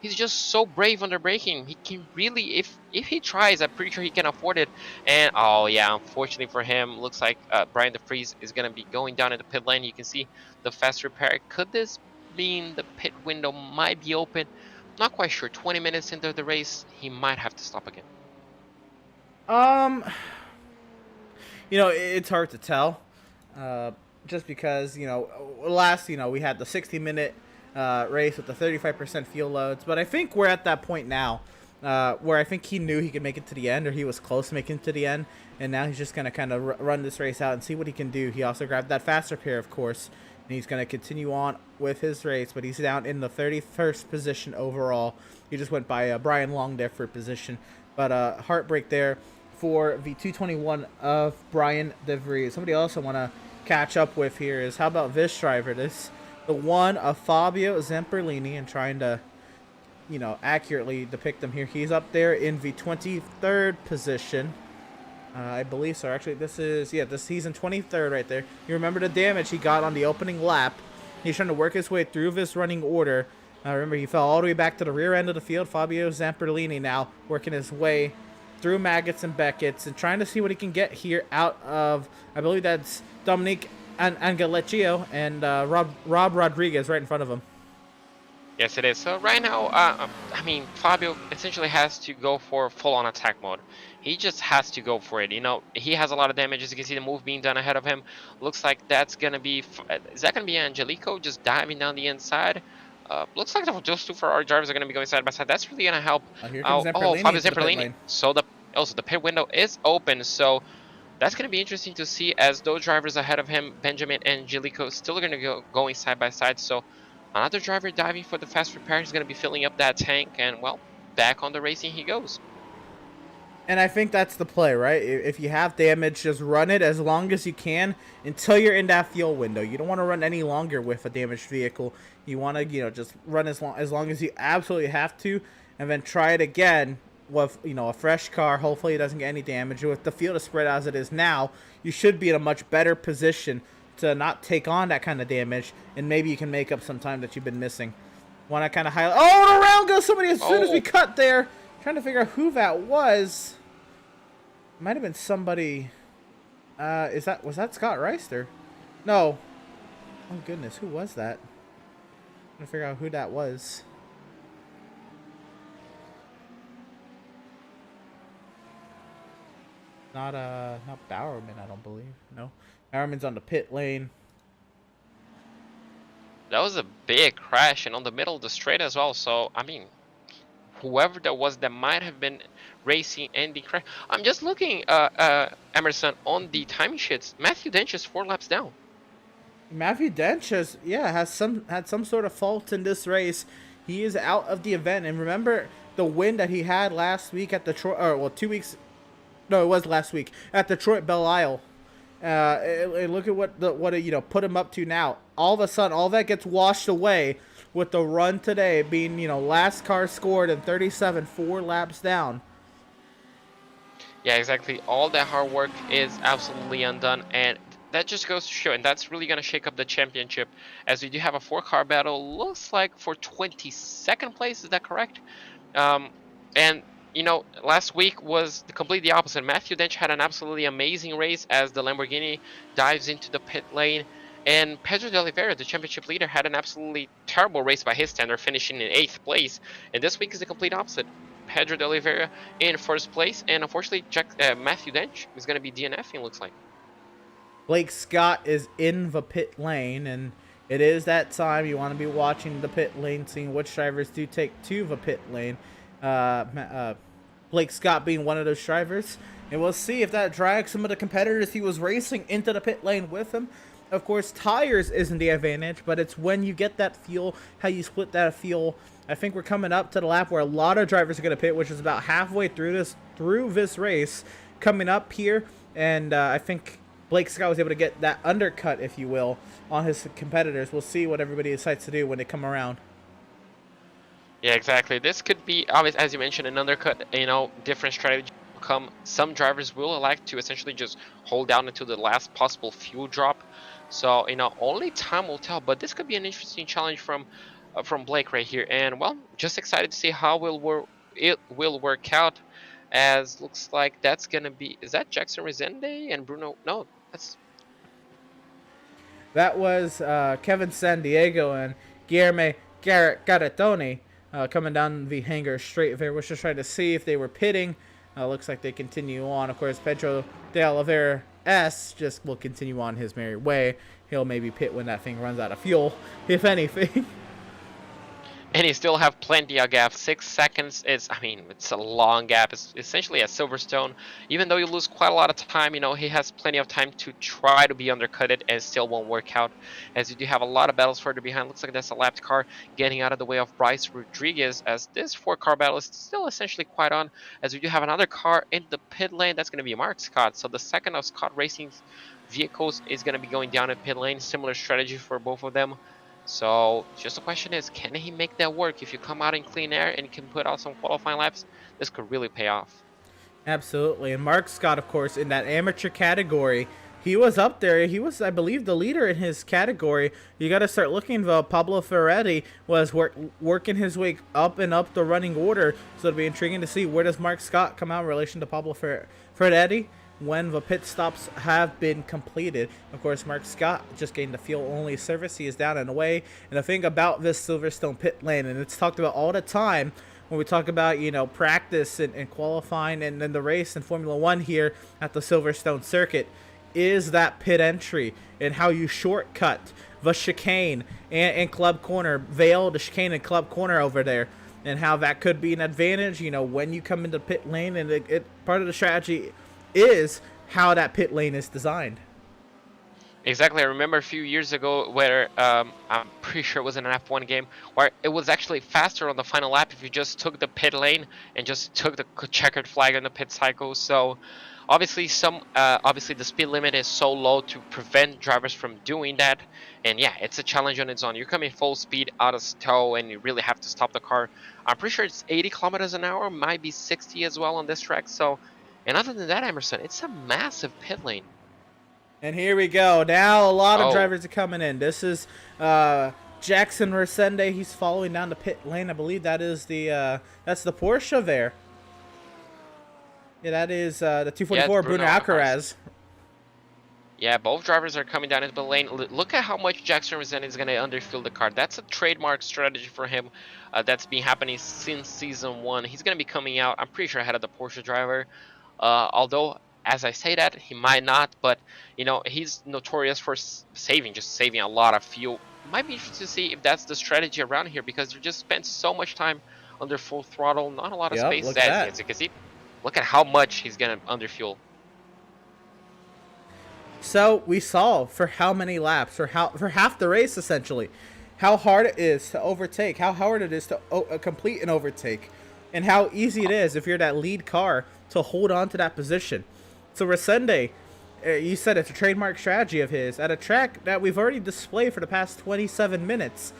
he's just so brave under braking. He can really, if he tries, I'm pretty sure he can afford it. And oh yeah, unfortunately for him, looks like Brian DeVries is going to be going down in the pit lane. You can see the fast repair. Could this mean the pit window might be open? Not quite sure. 20 minutes into the race, he might have to stop again. You know, it's hard to tell. Just because, you know, last, you know, we had the 60-minute race with the 35% fuel loads, but I think we're at that point now where I think he knew he could make it to the end, or he was close to making it to the end, and now he's just going to kind of run this race out and see what he can do. He also grabbed that fast repair, of course, and he's going to continue on with his race, but he's down in the 31st position overall. He just went by Brian Long there for position, but heartbreak there for the 221 of Brian DeVries. Somebody else I want to catch up with here is, how about this driver? The one of Fabio Zamperlini, and trying to, you know, accurately depict him here. He's up there in the 23rd position. I believe so. Actually, he's in 23rd right there. You remember the damage he got on the opening lap. He's trying to work his way through this running order. Remember, he fell all the way back to the rear end of the field. Fabio Zamperlini now working his way through Maggots and Beckett's and trying to see what he can get here out of, I believe that's Dominique Angelecchio and Rob Rodriguez right in front of him. Yes, it is. So right now, I mean, Fabio essentially has to go for full-on attack mode. He just has to go for it. You know, he has a lot of damage. As you can see, the move being done ahead of him. Looks like that's going to be... Is that going to be Angelico just diving down the inside? Looks like those two Ferrari drivers are going to be going side by side. That's really going to help. Here comes Zamperlini. Fabio Zamperlini. So the pit window is open. So that's going to be interesting to see, as those drivers ahead of him, Benjamin and Angelico, still going to go going side by side. So another driver diving for the fast repair is going to be filling up that tank, and, well, back on the racing he goes. And I think that's the play, right? If you have damage, just run it as long as you can until you're in that fuel window. You don't want to run any longer with a damaged vehicle. You want to, you know, just run as long as you absolutely have to, and then try it again with, you know, a fresh car. Hopefully it doesn't get any damage. With the field as spread as it is now, you should be in a much better position to not take on that kind of damage, and maybe you can make up some time that you've been missing. Want to kind of highlight... Oh, and around goes somebody as soon as we cut there. Trying to figure out who that was. Might have been somebody... was that Scott Reister? No. Oh goodness, who was that? I'm trying to figure out who that was. Not Bowerman, I don't believe. No. Bowerman's on the pit lane. That was a big crash and on the middle of the straight as well. So I mean, whoever that was that might have been racing and the crash. I'm just looking, Emerson, on the timing sheets. Matthew Dench is 4 laps down. Matthew Dench has had some sort of fault in this race. He is out of the event, and remember the win that he had last week at Detroit, or well, 2 weeks. No, it was last week at Detroit Belle Isle. Look at what it put him up to now. All of a sudden, all that gets washed away with the run today being last car scored in 37, 4 laps down. Yeah, exactly. All that hard work is absolutely undone, and that just goes to show, and that's really going to shake up the championship, as we do have a 4-car battle, looks like for 22nd place, is that correct? And, last week was completely the opposite. Matthew Dench had an absolutely amazing race as the Lamborghini dives into the pit lane, and Pedro de Oliveira, the championship leader, had an absolutely terrible race by his standard, finishing in 8th place, and this week is the complete opposite. Pedro de Oliveira in 1st place, and unfortunately, Matthew Dench is going to be DNFing, looks like. Blake Scott is in the pit lane, and it is that time you want to be watching the pit lane, seeing which drivers do take to the pit lane. Blake Scott being one of those drivers, and we'll see if that drags some of the competitors he was racing into the pit lane with him. Of course, tires isn't the advantage, but it's when you get that fuel, how you split that fuel. I think we're coming up to the lap where a lot of drivers are going to pit, which is about halfway through this race coming up here, and I think Blake Scott was able to get that undercut, if you will, on his competitors. We'll see what everybody decides to do when they come around. Yeah, exactly. This could be, obvious, as you mentioned, an undercut, different strategy. Some drivers will elect to essentially just hold down until the last possible fuel drop. So, only time will tell, but this could be an interesting challenge from Blake right here. And, well, just excited to see how it will work out, as looks like that's going to be, is that Jackson Resende and Bruno? No, that was Kevin San Diego and Guillermo Garatoni coming down the hangar straight there. We're just trying to see if they were pitting. Looks like they continue on. Of course, Pedro de Oliveira S just will continue on his merry way. He'll maybe pit when that thing runs out of fuel, if anything. And you still have plenty of gap. 6 seconds is, it's a long gap. It's essentially a Silverstone. Even though you lose quite a lot of time, he has plenty of time to try to be undercutted and still won't work out. As you do have a lot of battles further behind. Looks like that's a lapped car getting out of the way of Bryce Rodriguez, as this 4-car battle is still essentially quite on. As we do have another car in the pit lane, that's going to be Mark Scott. So the second of Scott Racing's vehicles is going to be going down in pit lane. Similar strategy for both of them. So just the question is, can he make that work? If you come out in clean air and can put out some qualifying laps, this could really pay off. Absolutely. And Mark Scott, of course, in that amateur category, he was up there. He was, I believe, the leader in his category. You got to start looking, though. Pablo Ferretti was working his way up and up the running order. So it'll be intriguing to see where does Mark Scott come out in relation to Pablo Ferretti when the pit stops have been completed. Of course, Mark Scott just getting the fuel-only service. He is down and away. And the thing about this Silverstone pit lane, and it's talked about all the time when we talk about, practice and qualifying and then the race in Formula One here at the Silverstone circuit, is that pit entry and how you shortcut the chicane and club corner, veil the chicane and club corner over there, and how that could be an advantage, when you come into pit lane. And part of the strategy is how that pit lane is designed. Exactly. I remember a few years ago where I'm pretty sure it was in an F1 game where it was actually faster on the final lap if you just took the pit lane and just took the checkered flag on the pit cycle. So obviously the speed limit is so low to prevent drivers from doing that. And yeah, it's a challenge on its own. You're coming full speed out of tow and you really have to stop the car. I'm pretty sure it's 80 kilometers an hour, might be 60 as well on this track. So, and other than that, Emerson, it's a massive pit lane. And here we go. Now a lot of drivers are coming in. This is Jackson Resende. He's following down the pit lane. I believe that is that's the Porsche there. Yeah, that is the 244 Bruno Alcaraz. Yeah, both drivers are coming down into the lane. Look at how much Jackson Resende is going to underfill the car. That's a trademark strategy for him. That's been happening since season 1. He's going to be coming out, I'm pretty sure, ahead of the Porsche driver. Although, as I say that, he might not. But, you know, he's notorious for just saving a lot of fuel. It might be interesting to see if that's the strategy around here, because they just spent so much time under full throttle. Not a lot of Yep, space, look at that. as you can see. Look at how much he's going to underfuel. So we saw for how many laps, for half the race essentially, how hard it is to overtake, how hard it is to complete an overtake, and how easy it is if you're that lead car to hold on to that position. So Resende, you said it's a trademark strategy of his at a track that we've already displayed for the past 27 minutes.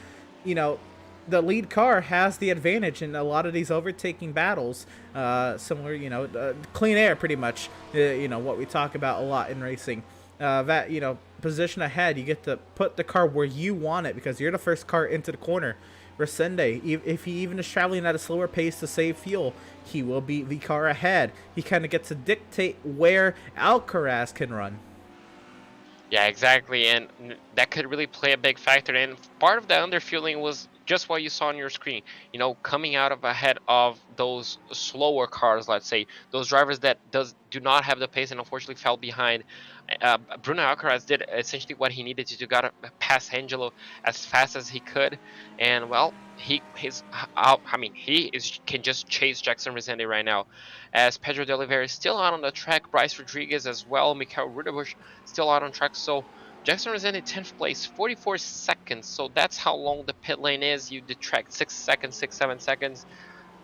You know, the lead car has the advantage in a lot of these overtaking battles. Similar, you know, clean air pretty much. You know, what we talk about a lot in racing. That, you know, position ahead, you get to put the car where you want it because you're the first car into the corner. Resende, if he even is traveling at a slower pace to save fuel, he will be the car ahead. He kind of gets to dictate where Alcaraz can run. Yeah, exactly, and that could really play a big factor. And part of the underfueling was just what you saw on your screen. You know, coming out of ahead of those slower cars, let's say those drivers that do not have the pace and unfortunately fell behind. Bruno Alcaraz did essentially what he needed to do, got past Angelo as fast as he could, and well, he's out. I mean, can just chase Jackson Resende right now, as Pedro de Oliveira is still out on the track. Bryce Rodriguez as well. Mikael Rudebusch still out on track. So Jackson Resende 10th place, 44 seconds. So that's how long the pit lane is. You detract 6 seconds, 7 seconds,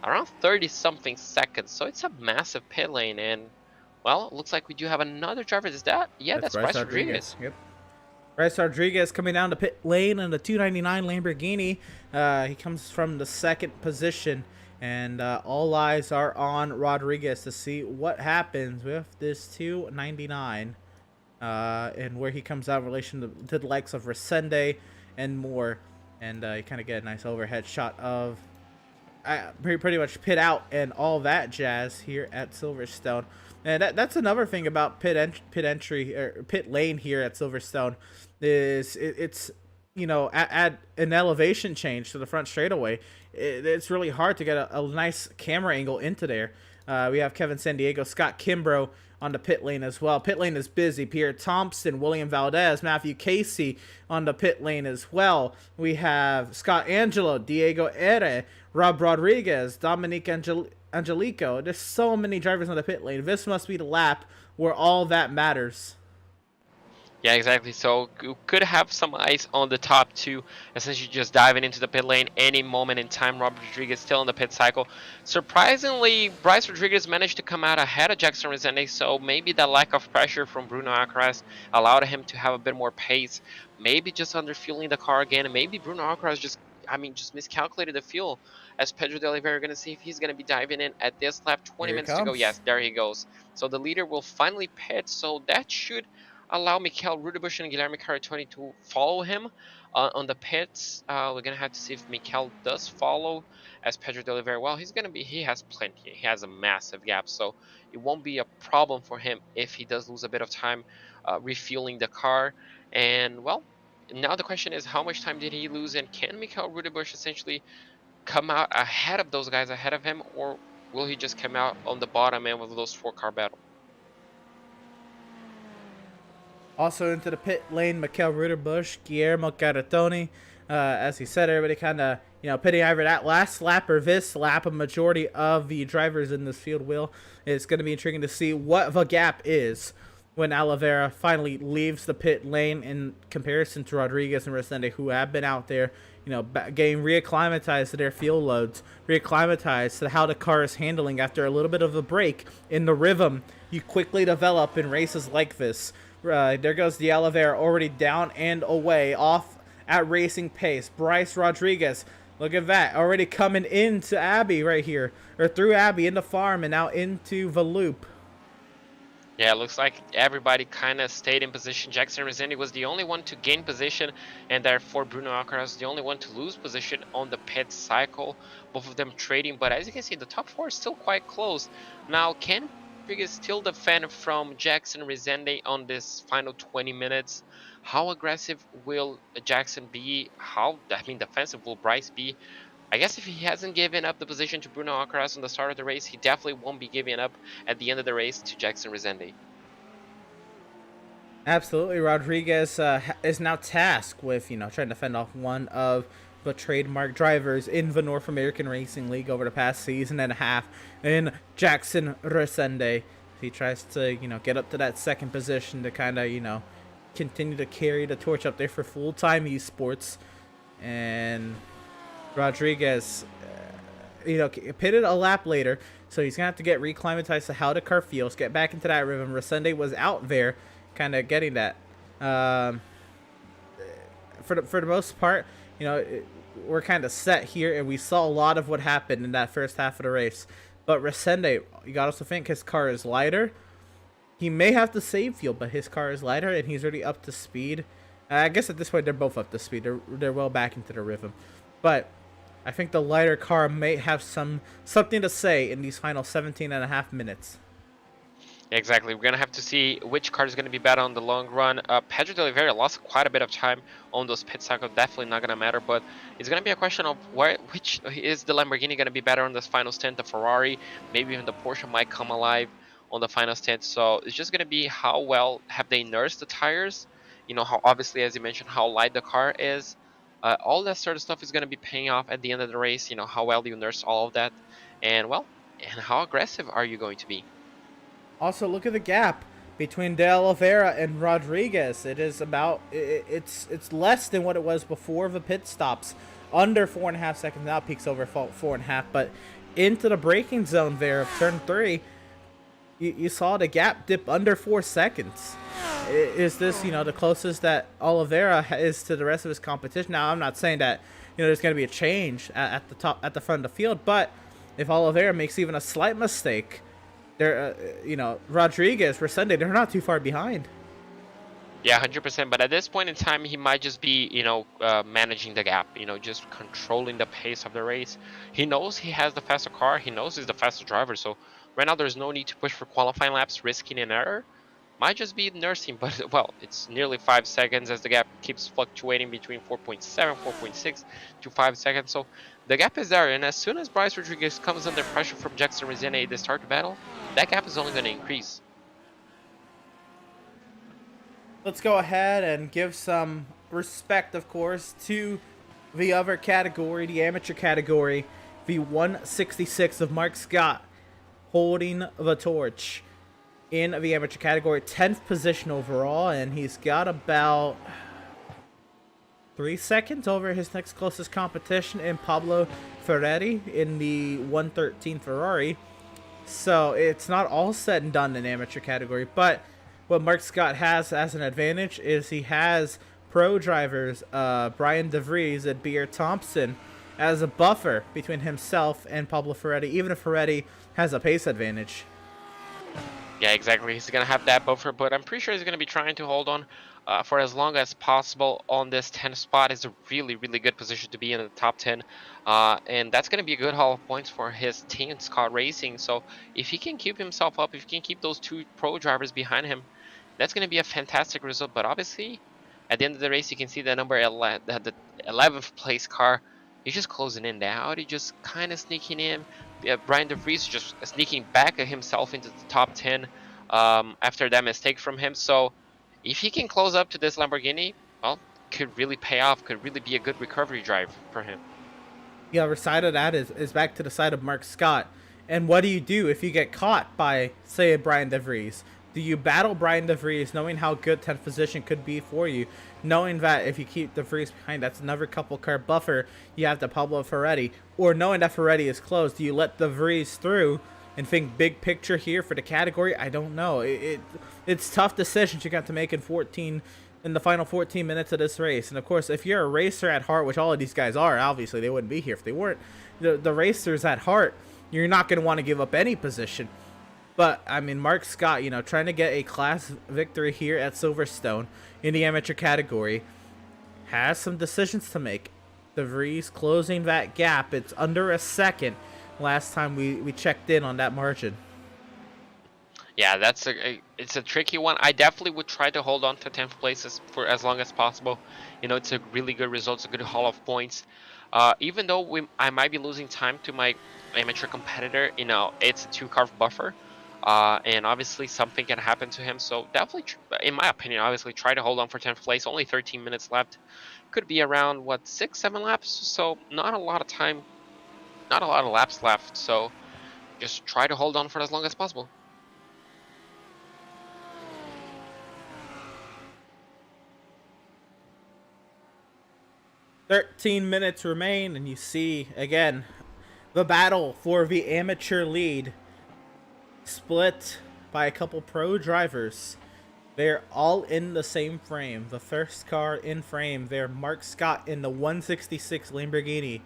around 30 something seconds. So it's a massive pit lane, and well, it looks like we do have another driver. Is that? Yeah, That's that's Bryce Bryce Rodriguez. Rodriguez. Yep. Bryce Rodriguez coming down to pit lane in the 299 Lamborghini. He comes from the second position, and all eyes are on Rodriguez to see what happens with this 299 and where he comes out in relation to the likes of Resende and more. And you kind of get a nice overhead shot of pretty much pit out and all that jazz here at Silverstone. And that's another thing about pit entry or pit lane here at Silverstone is it's you know at an elevation change to the front straightaway. It's really hard to get a nice camera angle into there. We have Kevin Sandiego, Scott Kimbrough on the pit lane as well. Pit lane is busy. Pierre Thompson, William Valdez, Matthew Casey on the pit lane as well. We have Scott Angelo, Diego Ere, Rob Rodriguez, Dominique Angelico. There's so many drivers on the pit lane. This must be the lap where all that matters. Yeah, exactly. So you could have some ice on the top too, essentially just diving into the pit lane any moment in time. Robert Rodriguez still in the pit cycle. Surprisingly, Bryce Rodriguez managed to come out ahead of Jackson Resende, so maybe the lack of pressure from Bruno Alcaraz allowed him to have a bit more pace. Maybe just underfueling the car again, and maybe Bruno Alcaraz just miscalculated the fuel. As Pedro de Oliveira, we're going to see if he's going to be diving in at this lap. 20 Here it minutes to go. comes. Yes, there he goes. So the leader will finally pit, so that should allow Mikael Rudebusch and Guilherme Caratoni to follow him on the pits. We're gonna have to see if Mikael does follow, as Pedro de Oliveira. Well, he has plenty. He has a massive gap, so it won't be a problem for him if he does lose a bit of time refueling the car. And well, now the question is, how much time did he lose, and can Mikael Rudebusch essentially come out ahead of those guys ahead of him, or will he just come out on the bottom end with those 4-car battle? Also into the pit lane, Mikael Rudebusch, Guillermo Caratoni. As he said, everybody kind of, pitting over that last lap or this lap. A majority of the drivers in this field will. It's going to be intriguing to see what the gap is when Oliveira finally leaves the pit lane in comparison to Rodriguez and Resende, who have been out there, getting reacclimatized to their fuel loads, reacclimatized to how the car is handling after a little bit of a break in the rhythm you quickly develop in races like this. There goes the Oliveira already down and away, off at racing pace. Bryce Rodriguez, look at that, already coming into Abbey right here, or through Abbey into Farm and now into the loop. Yeah, it looks like everybody kind of stayed in position. Jackson Resende was the only one to gain position, and therefore Bruno Alcaraz the only one to lose position on the pit cycle. Both of them trading, but as you can see, the top 4 is still quite close. Now, can Rodriguez still defend from Jackson Resende on this final 20 minutes? How aggressive will Jackson be? How, I mean, defensive will Bryce be? I guess if he hasn't given up the position to Bruno Alcaraz on the start of the race, he definitely won't be giving up at the end of the race to Jackson Resende. Absolutely, Rodriguez is now tasked with, trying to fend off one of the trademark drivers in the North American Racing League over the past season and a half, in Jackson Resende. He tries to, get up to that second position to kind of, continue to carry the torch up there for full-time esports. And Rodriguez, pitted a lap later, so he's going to have to get reclimatized to how the car feels, get back into that rhythm. Resende was out there kind of getting that. For the most part, we're kind of set here, and we saw a lot of what happened in that first half of the race. But Resende, you got to also think his car is lighter. He may have to save fuel, but his car is lighter, and he's already up to speed. I guess at this point, they're both up to speed. They're well back into the rhythm. But I think the lighter car may have something to say in these final 17 and a half minutes. Exactly. We're going to have to see which car is going to be better on the long run. Pedro de Oliveira lost quite a bit of time on those pit cycles. Definitely not going to matter, but it's going to be a question of which is the Lamborghini going to be better on this final stint. The Ferrari, maybe even the Porsche might come alive on the final stint. So it's just going to be how well have they nursed the tires. How obviously, as you mentioned, how light the car is. All that sort of stuff is going to be paying off at the end of the race. How well you nurse all of that. And how aggressive are you going to be? Also, look at the gap between De Oliveira and Rodriguez. It is about it's less than what it was before the pit stops. Under 4.5 seconds now, peaks over 4.5. But into the braking zone there of turn 3, you saw the gap dip under 4 seconds. Is this the closest that Oliveira is to the rest of his competition? Now, I'm not saying that there's going to be a change at the front of the field, but if Oliveira makes even a slight mistake, Rodriguez, Resende, they're not too far behind. Yeah, 100%. But at this point in time, he might just be, managing the gap, just controlling the pace of the race. He knows he has the faster car. He knows he's the faster driver. So right now, there's no need to push for qualifying laps, risking an error. Might just be nursing, but, well, it's nearly 5 seconds as the gap keeps fluctuating between 4.7, 4.6 to 5 seconds. So the gap is there, and as soon as Bryce Rodriguez comes under pressure from Jackson Resende to start the battle, that gap is only going to increase. Let's go ahead and give some respect, of course, to the other category, the amateur category, the 166 of Mark Scott holding the torch in the amateur category, 10th position overall, and he's got about 3 seconds over his next closest competition in Pablo Ferretti in the 113 Ferrari. So it's not all said and done in amateur category, but what Mark Scott has as an advantage is he has pro drivers Brian DeVries and Beer Thompson as a buffer between himself and Pablo Ferretti, even if Ferretti has a pace advantage. Yeah, exactly. He's going to have that buffer, but I'm pretty sure he's going to be trying to hold on for as long as possible on this 10th spot. It's a really, really good position to be in the top 10. And that's going to be a good haul of points for his team, Scott Racing. So if he can keep himself up, if he can keep those 2 pro drivers behind him, that's going to be a fantastic result. But obviously, at the end of the race, you can see the number 11, the 11th place car. He's just closing in there. Audi just kind of sneaking in. Brian DeVries just sneaking back himself into the top 10 after that mistake from him. So if he can close up to this Lamborghini, well, could really pay off. Could really be a good recovery drive for him. The other side of that is back to the side of Mark Scott. And what do you do if you get caught by, say, Brian DeVries? Do you battle Brian DeVries knowing how good 10th position could be for you? Knowing that if you keep DeVries behind, that's another couple car buffer you have to Pablo Ferretti. Or knowing that Ferretti is close, do you let DeVries through and think big picture here for the category? I don't know. It's tough decisions you got to make in the final 14 minutes of this race. And of course, if you're a racer at heart, which all of these guys are, obviously they wouldn't be here if they weren't. The racers at heart, you're not going to want to give up any position. But, I mean, Mark Scott, trying to get a class victory here at Silverstone in the amateur category, has some decisions to make. DeVries closing that gap. It's under a second last time we checked in on that margin. Yeah, it's a tricky one. I definitely would try to hold on to 10th place for as long as possible. You know, it's a really good result. It's a good haul of points. Even though I might be losing time to my amateur competitor, you know, it's a 2-car buffer. And obviously something can happen to him. So definitely, in my opinion, obviously try to hold on for 10th place. Only 13 minutes left. Could be around, what, 6, 7 laps? So not a lot of time, not a lot of laps left. So just try to hold on for as long as possible. 13 minutes remain, and you see again the battle for the amateur lead, split by a couple pro drivers. They're all in the same frame. The first car in frame, they're Mark Scott in the 166 Lamborghini.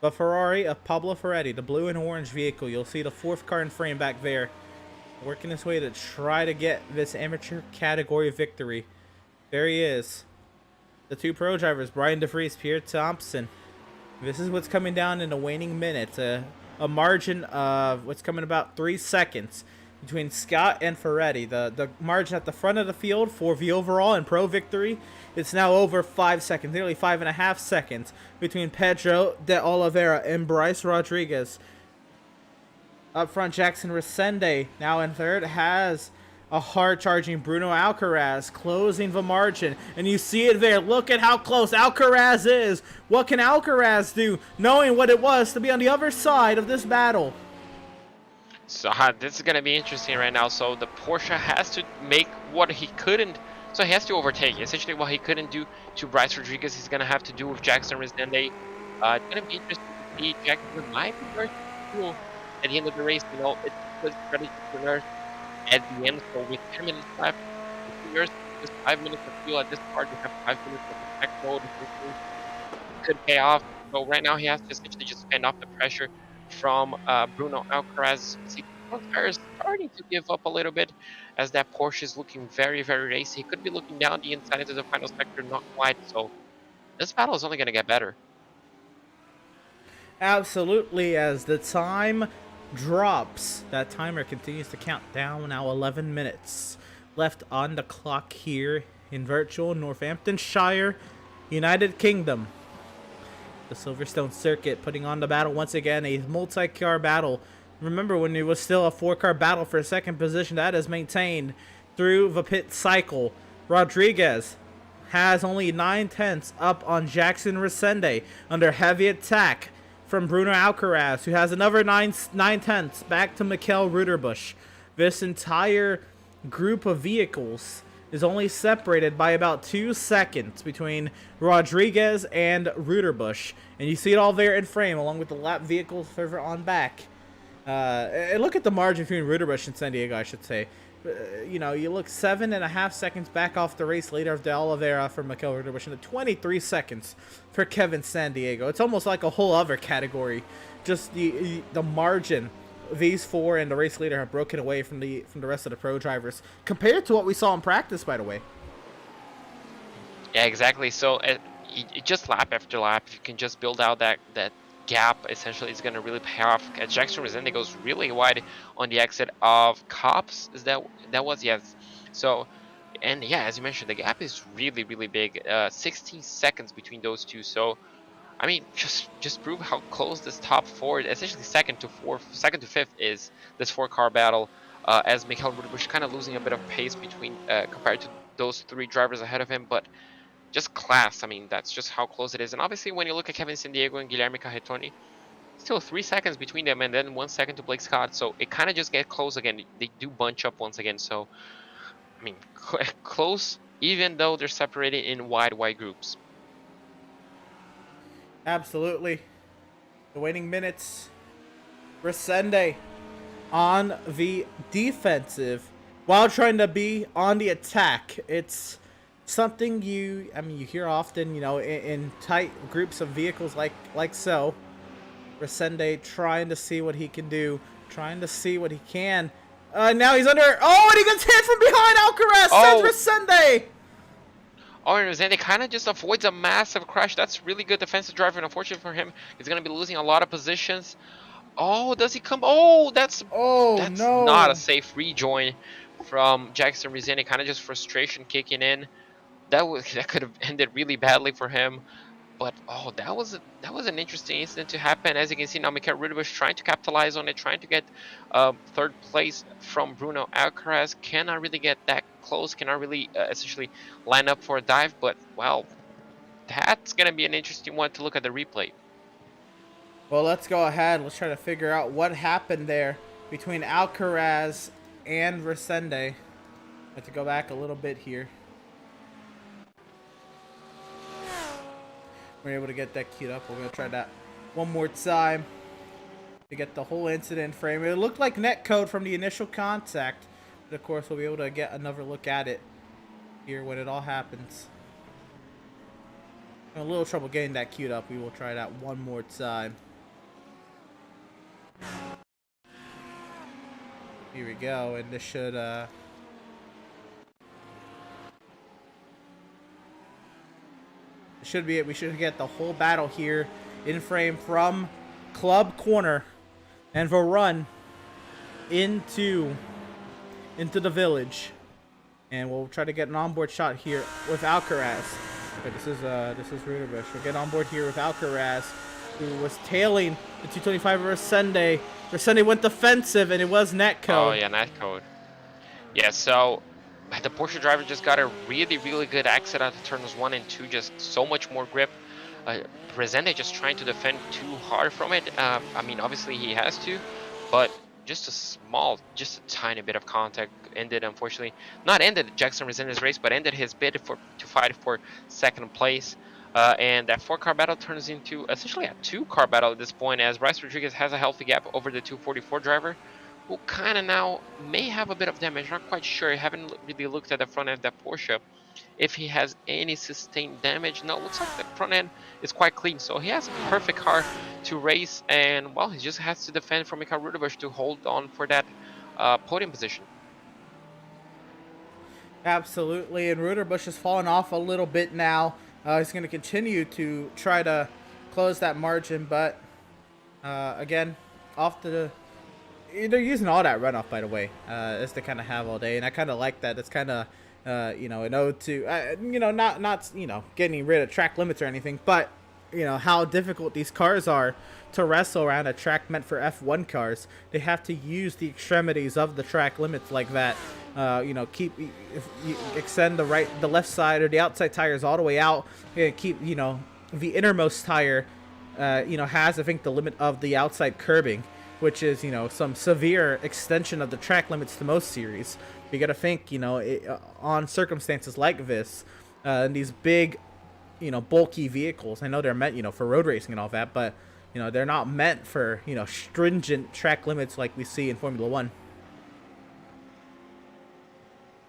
The Ferrari of Pablo Ferretti, the blue and orange vehicle. You'll see the fourth car in frame back there, working his way to try to get this amateur category victory. There he is. The two pro drivers, Brian DeVries, Pierre Thompson. This is what's coming down in the waning minutes. A margin of what's coming about 3 seconds between Scott and Ferretti. The margin at the front of the field for the overall and pro victory, it's now over 5 seconds, nearly 5.5 seconds between Pedro de Oliveira and Bryce Rodriguez. Up front, Jackson Resende, now in third, has a hard-charging Bruno Alcaraz closing the margin. And you see it there. Look at how close Alcaraz is. What can Alcaraz do, knowing what it was to be on the other side of this battle? So this is going to be interesting right now. So the Porsche has to make what he couldn't. So he has to overtake. Essentially what he couldn't do to Bryce Rodriguez, he's going to have to do with Jackson Resende. It's going to be interesting to see. Jackson might be very cool at the end of the race. You know, it was ready to learn at the end. So with 10 minutes left, just 5 minutes of fuel at this part, you have 5 minutes of attack mode. It could pay off. So right now he has to essentially just fend off the pressure from Bruno Alcaraz. See, front tire is starting to give up a little bit as that Porsche is looking very, very racy. He could be looking down the inside into the final sector, not quite. So this battle is only going to get better. Absolutely, as the time drops, that timer continues to count down. Now 11 minutes left on the clock here in virtual Northamptonshire, United Kingdom. The Silverstone circuit putting on the battle once again, a multi-car battle. Remember when it was still a 4-car battle for second position, that is maintained through the pit cycle. Rodriguez has only 9/10 up on Jackson Resende under heavy attack from Bruno Alcaraz, who has another 9/10 back to Mikel Ruderbusch. This entire group of vehicles is only separated by about 2 seconds between Rodriguez and Ruderbusch. And you see it all there in frame, along with the lap vehicles further on back. And look at the margin between Ruderbusch and San Diego, I should say. You know, you look 7.5 seconds back off the race leader of De Oliveira for Mikel Ruderbusch, and 23 seconds for Kevin San Diego. It's almost like a whole other category. Just the margin these four and the race leader have broken away from the rest of the pro drivers compared to what we saw in practice, by the way. Yeah, exactly. So just lap after lap, if you can just build out that gap, essentially is going to really pay off. Jackson Resende goes really wide on the exit of Cops. Is that was? Yes. So, and yeah, as you mentioned, the gap is really, really big. 16 seconds between those two. So, I mean, just prove how close this top four, essentially second to fifth, is this 4-car battle. As Mikel Ruderbusch kind of losing a bit of pace between compared to those 3 drivers ahead of him, but just class. I mean, that's just how close it is. And obviously, when you look at Kevin San Diego and Guilherme Carretoni, still 3 seconds between them, and then 1 second to Blake Scott. So it kind of just gets close again. They do bunch up once again. So, I mean, close, even though they're separated in wide groups. Absolutely. The waiting minutes. Resende on the defensive while trying to be on the attack. It's something you hear often, you know, in tight groups of vehicles like so. Resende trying to see what he can do, trying to see what he can. Now he's under. Oh, and he gets hit from behind. Alcaraz sends Resende. Oh, and Resende kind of just avoids a massive crash. That's really good defensive driving. Unfortunately for him, he's going to be losing a lot of positions. Oh, does he come? Oh, Oh that's not a no! safe rejoin from Jackson Rezende. Kind of just frustration kicking in. That could have ended really badly for him. But oh, that was an interesting incident to happen. As you can see now, Mikael Rudebush trying to capitalize on it, trying to get third place from Bruno Alcaraz. Cannot really get that close. Cannot really essentially line up for a dive. But well, that's gonna be an interesting one to look at the replay. Well, let's go ahead. Let's try to figure out what happened there between Alcaraz and Resende. I have to go back a little bit here. We're able to get that queued up. We're going to try that one more time to get the whole incident frame. It looked like netcode from the initial contact. But of course, we'll be able to get another look at it here when it all happens. A little trouble getting that queued up. We will try that one more time. Here we go, and this should be it. We should get the whole battle here in frame from club corner, and we'll run into the village, and we'll try to get an onboard shot here with Alcaraz. Okay, this is Ruderbush. We'll get on board here with Alcaraz, who was tailing the 225 Resende. Resende went defensive, and it was netcode. Oh yeah, netcode. Yeah, so the Porsche driver just got a really, really good exit out of turns 1 and 2. Just so much more grip. Resende just trying to defend too hard from it. I mean, obviously he has to, but just a tiny bit of contact ended, unfortunately, not ended Jackson Resende's race, but ended his bid to fight for second place. And that 4-car battle turns into essentially a 2-car battle at this point, as Bryce Rodriguez has a healthy gap over the 244 driver, who kind of now may have a bit of damage. Not quite sure. I haven't really looked at the front end of that Porsche if he has any sustained damage. No, looks like the front end is quite clean, so he has a perfect car to race, and well, he just has to defend from Mikael Rudebush to hold on for that podium position. Absolutely, and Ruderbush has fallen off a little bit now. He's going to continue to try to close that margin, but again, off the... They're using all that runoff, by the way, as they kind of have all day, and I kind of like that. It's kind of, you know, an ode to, you know, not you know, getting rid of track limits or anything, but you know how difficult these cars are to wrestle around a track meant for F1 cars. They have to use the extremities of the track limits like that. You know, if you extend the left side or the outside tires all the way out, and keep, you know, the innermost tire, you know, has, I think, the limit of the outside curbing, which is, you know, some severe extension of the track limits to most series. You got to think, you know, on circumstances like this, and these big, you know, bulky vehicles. I know they're meant, you know, for road racing and all that, but you know, they're not meant for, you know, stringent track limits like we see in Formula One.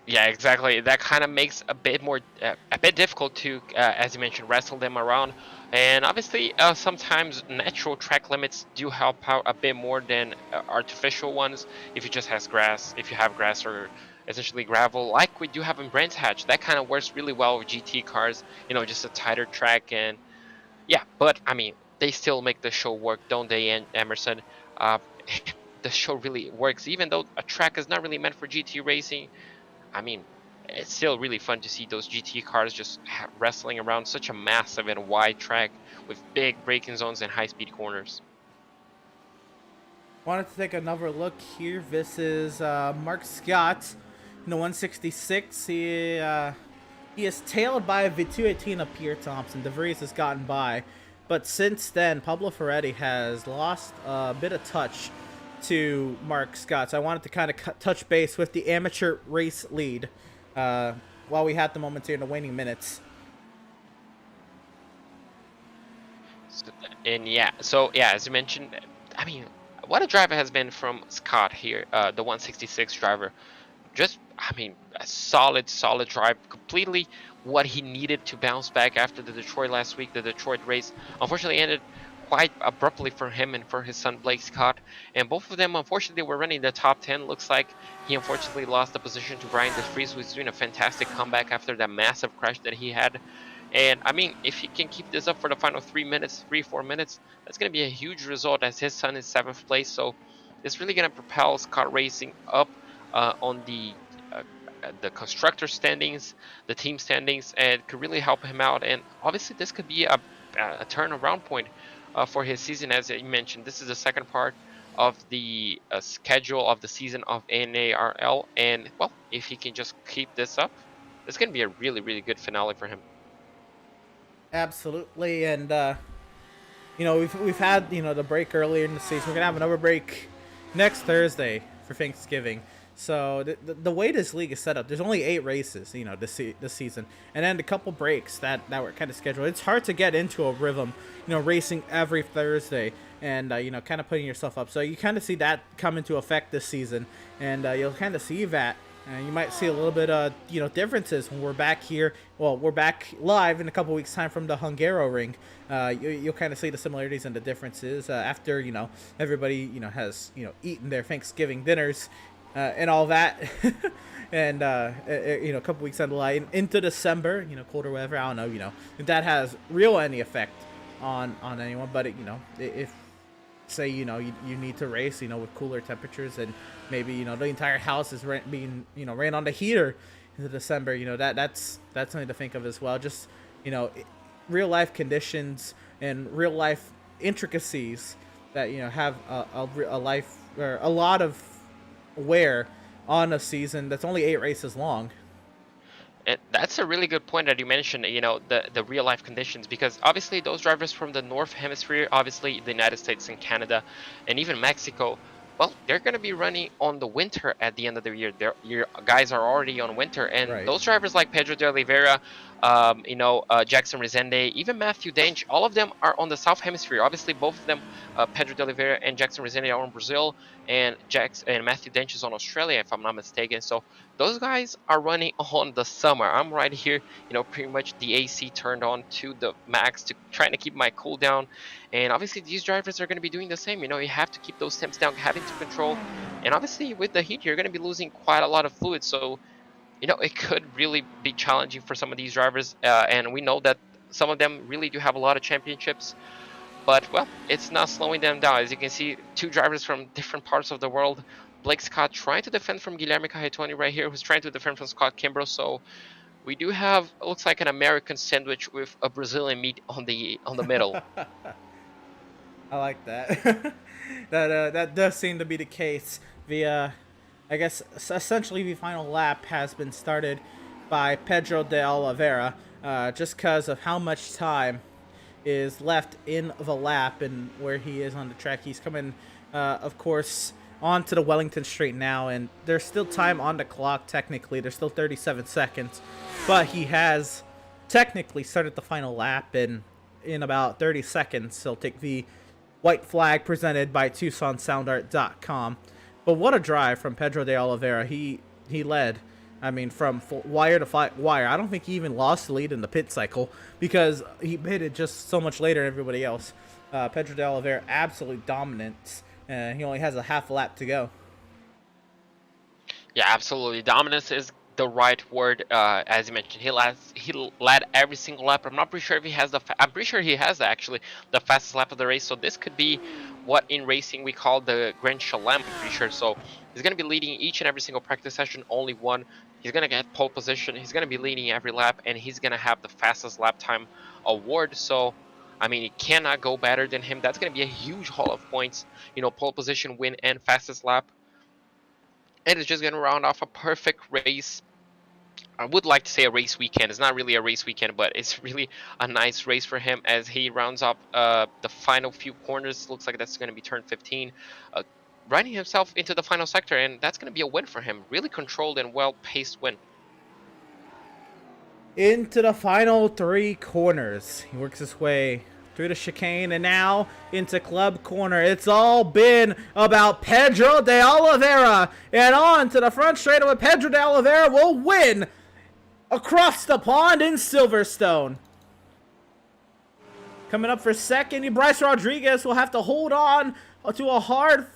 Yeah, exactly. That kind of makes a bit difficult to, as you mentioned, wrestle them around. And obviously, sometimes natural track limits do help out a bit more than artificial ones. If you just have grass or essentially gravel, like we do have in Brands Hatch, that kind of works really well with GT cars. You know, just a tighter track, and yeah. But I mean, they still make the show work, don't they, Emerson? The show really works, even though a track is not really meant for GT racing. I mean, it's still really fun to see those GT cars just wrestling around such a massive and wide track with big braking zones and high-speed corners. Wanted to take another look here. This is Mark Scott in the 166. He is tailed by the 218 of Pierre Thompson. De Vries has gotten by, but since then, Pablo Ferretti has lost a bit of touch to Mark Scott. So I wanted to kind of touch base with the amateur race lead while we had the moments here in the waning minutes. And yeah, so yeah, as you mentioned, I mean, what a driver has been from Scott here, the 166 driver. Just, I mean, a solid drive, completely what he needed to bounce back after the Detroit last week. The Detroit race unfortunately ended quite abruptly for him and for his son Blake Scott, and both of them unfortunately were running the top 10. Looks like he unfortunately lost the position to Brian De Vries, who's doing a fantastic comeback after that massive crash that he had. And I mean, if he can keep this up for the final 3 minutes, 3 4 minutes, that's going to be a huge result as his son is 7th place. So it's really going to propel Scott Racing up on uh, the constructor standings, the team standings, and could really help him out. And obviously, this could be a turnaround point for his season. As you mentioned, this is the second part of the schedule of the season of NARL. And well, if he can just keep this up, it's going to be a really, really good finale for him. Absolutely, and you know, we've had, you know, the break earlier in the season. We're gonna have another break next Thursday for Thanksgiving. So the way this league is set up, there's only 8 races, you know, this season, and then a couple breaks that were kind of scheduled. It's hard to get into a rhythm, you know, racing every Thursday and you know, kind of putting yourself up. So you kind of see that come into effect this season, and you'll kind of see that. You might see a little bit of, you know, differences when we're back here. Well, we're back live in a couple weeks' time from the Hungaroring. You'll kind of see the similarities and the differences after, you know, everybody, you know, has, you know, eaten their Thanksgiving dinners and all that. And you know, a couple weeks down the line into December, you know, colder weather. I don't know, you know, if that has real any effect on anyone, but it, you know, if say, you know, you need to race, you know, with cooler temperatures, and maybe, you know, the entire house is being, you know, ran on the heater into December, you know, that's something to think of as well. Just, you know, real life conditions and real life intricacies that, you know, have a life or a lot of wear on a season that's only 8 races long. And that's a really good point that you mentioned, you know, the real life conditions, because obviously those drivers from the North Hemisphere, obviously the United States and Canada and even Mexico, well, they're going to be running on the winter at the end of the year. Your guys are already on winter, and Right. those drivers like Pedro de Oliveira, you know, Jackson Resende, even Matthew Dench, all of them are on the South Hemisphere. Obviously, both of them, Pedro de Oliveira and Jackson Resende, are in Brazil, and Matthew Dench is on Australia, if I'm not mistaken. So those guys are running on the summer. I'm right here, you know, pretty much the AC turned on to the max to trying to keep my cool down. And obviously these drivers are going to be doing the same. You know, you have to keep those temps down, having to control. And obviously with the heat, you're going to be losing quite a lot of fluid. So, you know, it could really be challenging for some of these drivers. And we know that some of them really do have a lot of championships. But, well, it's not slowing them down. As you can see, 2 drivers from different parts of the world. Blake Scott trying to defend from Guilherme Carretoni right here, who's trying to defend from Scott Kimbrough. So we do have, it looks like an American sandwich with a Brazilian meat on the middle. I like that. That does seem to be the case. I guess essentially the final lap has been started by Pedro de Oliveira, just because of how much time is left in the lap and where he is on the track. He's coming, of course, onto the Wellington Straight now, and there's still time on the clock. Technically, there's still 37 seconds, but he has technically started the final lap, and in about 30 seconds, he'll take the white flag presented by TucsonSoundArt.com. But what a drive from Pedro de Oliveira. He led, I mean, from wire to wire. I don't think he even lost the lead in the pit cycle because he hit it just so much later than everybody else. Pedro de Oliveira absolutely dominant. He only has a half lap to go. Yeah, absolutely. Dominance is the right word. As you mentioned, he led every single lap. I'm not pretty sure if he has I'm pretty sure he has actually the fastest lap of the race. So this could be what in racing we call the Grand Chelem. I'm pretty sure. So he's going to be leading each and every single practice session. Only one. He's going to get pole position. He's going to be leading every lap, and he's going to have the fastest lap time award. So, I mean, it cannot go better than him. That's going to be a huge haul of points. You know, pole position, win, and fastest lap. And it's just going to round off a perfect race. I would like to say a race weekend. It's not really a race weekend, but it's really a nice race for him as he rounds up the final few corners. Looks like that's going to be turn 15. Riding himself into the final sector, and that's going to be a win for him. Really controlled and well-paced win. Into the final 3 corners. He works his way through the chicane and now into club corner. It's all been about Pedro de Oliveira, and on to the front straightaway. Pedro de Oliveira will win across the pond in Silverstone. Coming up for second, Bryce Rodriguez will have to hold on to a hard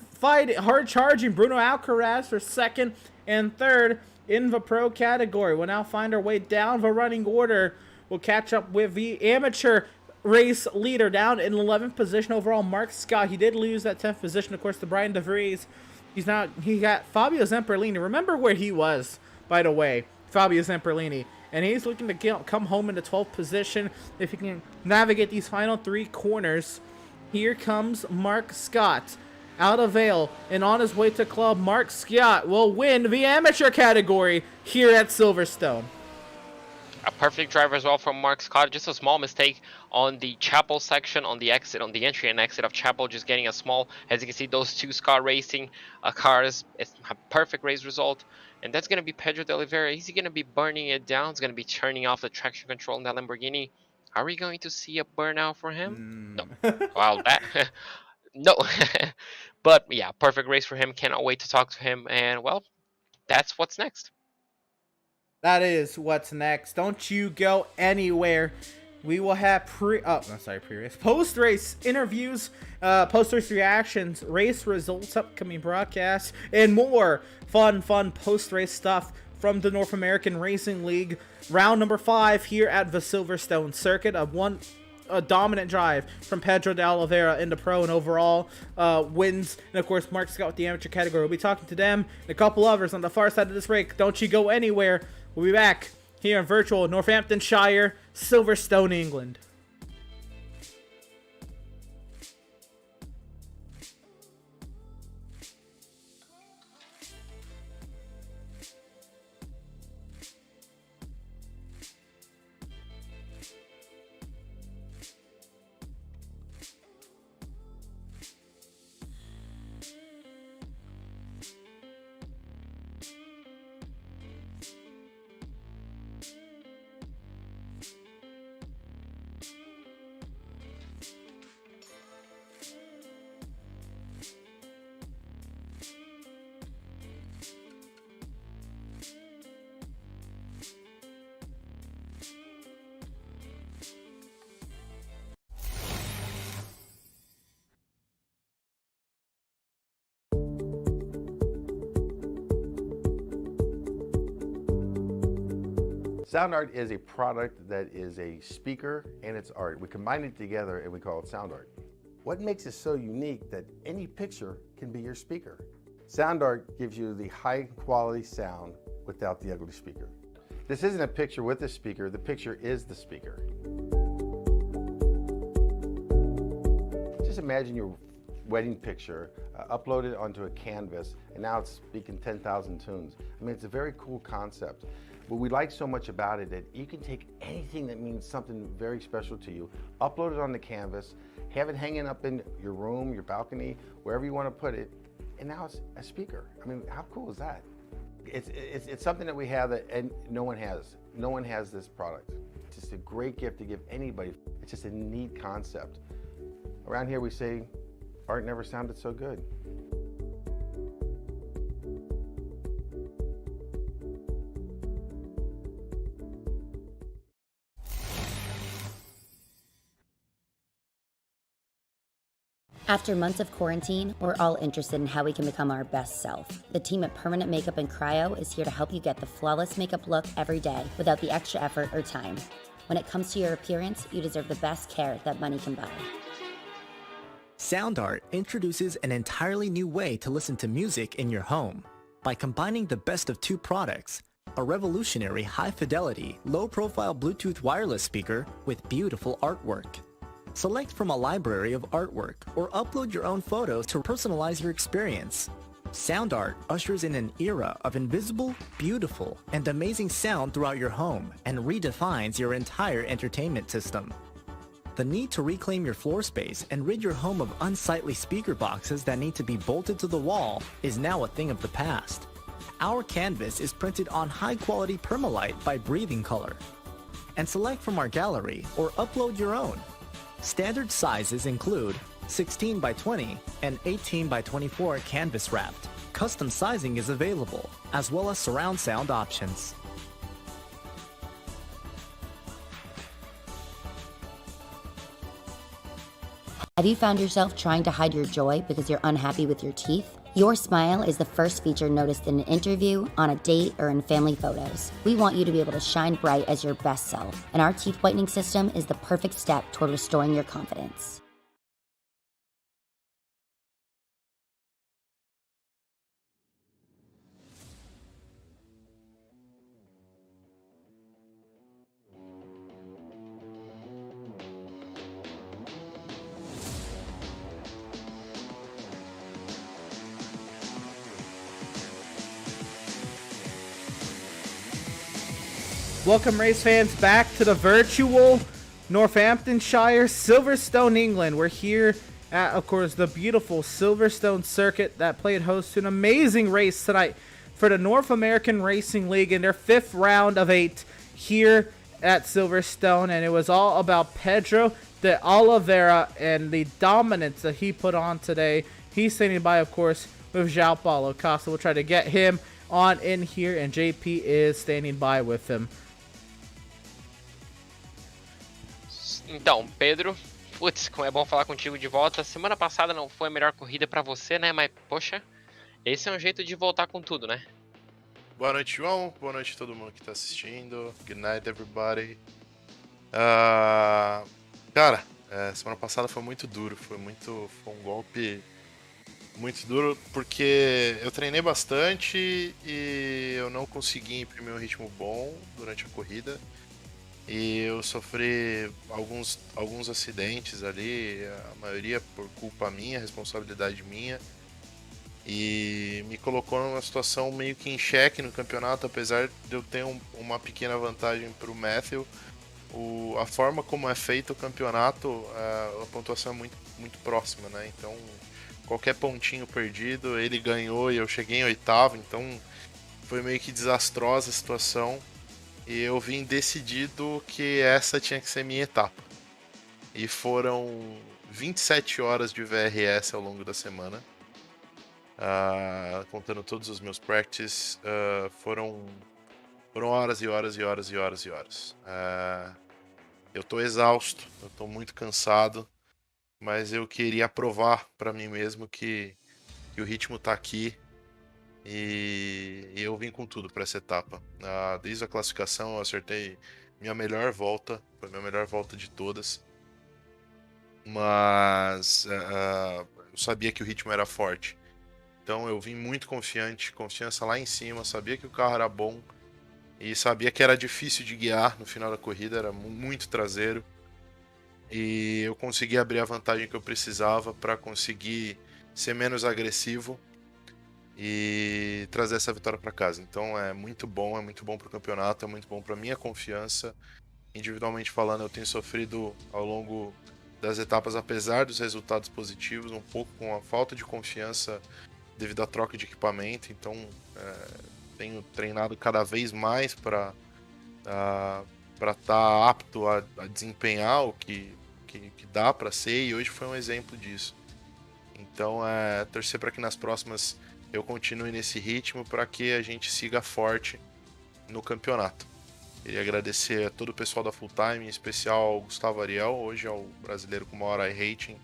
charging Bruno Alcaraz for second, and third in the pro category. We'll now find our way down the running order will catch up with the amateur race leader down in 11th position overall, Mark Scott. He did lose that 10th position, of course, to Brian DeVries. He got Fabio Zamperlini. Remember where he was, by the way, Fabio Zamperlini. And he's looking to come home in the 12th position if he can navigate these final 3 corners. Here comes Mark Scott out of Vale, and on his way to club, Mark Scott will win the amateur category here at Silverstone. A perfect drive as well from Mark Scott. Just a small mistake on the Chapel section, on the exit, on the entry and exit of Chapel, just getting a small, as you can see, those 2 Scott Racing cars. It's a perfect race result. And that's going to be Pedro de Oliveira. Is he going to be burning it down? He's going to be turning off the traction control in that Lamborghini. Are we going to see a burnout for him? No. Well, that... no. But yeah, perfect race for him. Cannot wait to talk to him. And well, that's what's next. That is what's next. Don't you go anywhere. We will have pre-race, post-race interviews, post-race reactions, race results, upcoming broadcasts, and more fun post-race stuff from the North American Racing League. Round number 5 here at the Silverstone circuit. A dominant drive from Pedro de Oliveira in the pro and overall wins. And of course, Mark Scott with the amateur category. We'll be talking to them and a couple others on the far side of this break. Don't you go anywhere. We'll be back here in virtual Northamptonshire, Silverstone, England. Sound Art is a product that is a speaker and it's art. We combine it together and we call it Sound Art. What makes it so unique that any picture can be your speaker? Sound Art gives you the high quality sound without the ugly speaker. This isn't a picture with a speaker, the picture is the speaker. Just imagine your wedding picture uploaded onto a canvas and now it's speaking 10,000 tunes. I mean, it's a very cool concept. What we like so much about it that you can take anything that means something very special to you, upload it on the canvas, have it hanging up in your room, your balcony, wherever you want to put it, and now it's a speaker. I mean, how cool is that? It's something that we have that and no one has. No one has this product. It's just a great gift to give anybody. It's just a neat concept. Around here we say, art never sounded so good. After months of quarantine, we're all interested in how we can become our best self. The team at Permanent Makeup and Cryo is here to help you get the flawless makeup look every day without the extra effort or time. When it comes to your appearance, you deserve the best care that money can buy. Sound Art introduces an entirely new way to listen to music in your home. By combining the best of 2 products, a revolutionary high-fidelity, low-profile Bluetooth wireless speaker with beautiful artwork. Select from a library of artwork or upload your own photos to personalize your experience. Sound Art ushers in an era of invisible, beautiful, and amazing sound throughout your home and redefines your entire entertainment system. The need to reclaim your floor space and rid your home of unsightly speaker boxes that need to be bolted to the wall is now a thing of the past. Our canvas is printed on high-quality permalite by Breathing Color. And select from our gallery or upload your own. Standard sizes include 16 by 20 and 18 by 24 canvas wrapped. Custom sizing is available, as well as surround sound options. Have you found yourself trying to hide your joy because you're unhappy with your teeth? Your smile is the first feature noticed in an interview, on a date, or in family photos. We want you to be able to shine bright as your best self, and our teeth whitening system is the perfect step toward restoring your confidence. Welcome, race fans, back to the virtual Northamptonshire, Silverstone, England. We're here at, of course, the beautiful Silverstone circuit that played host to an amazing race tonight for the North American Racing League in their 5th round of 8 here at Silverstone. And it was all about Pedro de Oliveira and the dominance that he put on today. He's standing by, of course, with João Paulo Costa. We'll try to get him on in here, and JP is standing by with him. Então, Pedro, putz, como é bom falar contigo de volta. Semana passada não foi a melhor corrida pra você, né? Mas, poxa, esse é um jeito de voltar com tudo, né? Boa noite, João. Boa noite a todo mundo que tá assistindo. Good night, everybody. Cara, semana passada foi muito duro. Foi um golpe muito duro porque eu treinei bastante e eu não consegui imprimir um ritmo bom durante a corrida. E eu sofri alguns acidentes ali, a maioria por culpa minha, responsabilidade minha. E me colocou numa situação meio que em xeque no campeonato, apesar de eu ter uma pequena vantagem para o Matthew. A forma como é feito o campeonato, a pontuação é muito próxima, né? Então, qualquer pontinho perdido, ele ganhou e eu cheguei em 8º, então foi meio que desastrosa a situação. E eu vim decidido que essa tinha que ser minha etapa. E foram 27 horas de VRS ao longo da semana. Contando todos os meus practices. Foram horas e horas e horas e horas e horas. Eu tô exausto, eu tô muito cansado. Mas eu queria provar para mim mesmo que o ritmo tá aqui. E eu vim com tudo para essa etapa. Desde a classificação eu acertei minha melhor volta, foi a minha melhor volta de todas. Mas eu sabia que o ritmo era forte. Então eu vim muito confiante, confiança lá em cima, sabia que o carro era bom e sabia que era difícil de guiar no final da corrida, era muito traseiro. E eu consegui abrir a vantagem que eu precisava para conseguir ser menos agressivo e trazer essa vitória para casa. Então é muito bom pro campeonato, é muito bom para minha confiança. Individualmente falando, eu tenho sofrido ao longo das etapas, apesar dos resultados positivos, um pouco com a falta de confiança devido à troca de equipamento. Então tenho treinado cada vez mais para estar apto a desempenhar o que dá para ser, e hoje foi um exemplo disso. Então torcer para que nas próximas eu continue nesse ritmo para que a gente siga forte no campeonato. Queria agradecer a todo o pessoal da Full Time, em especial ao Gustavo Ariel, hoje é o brasileiro com maior iRating,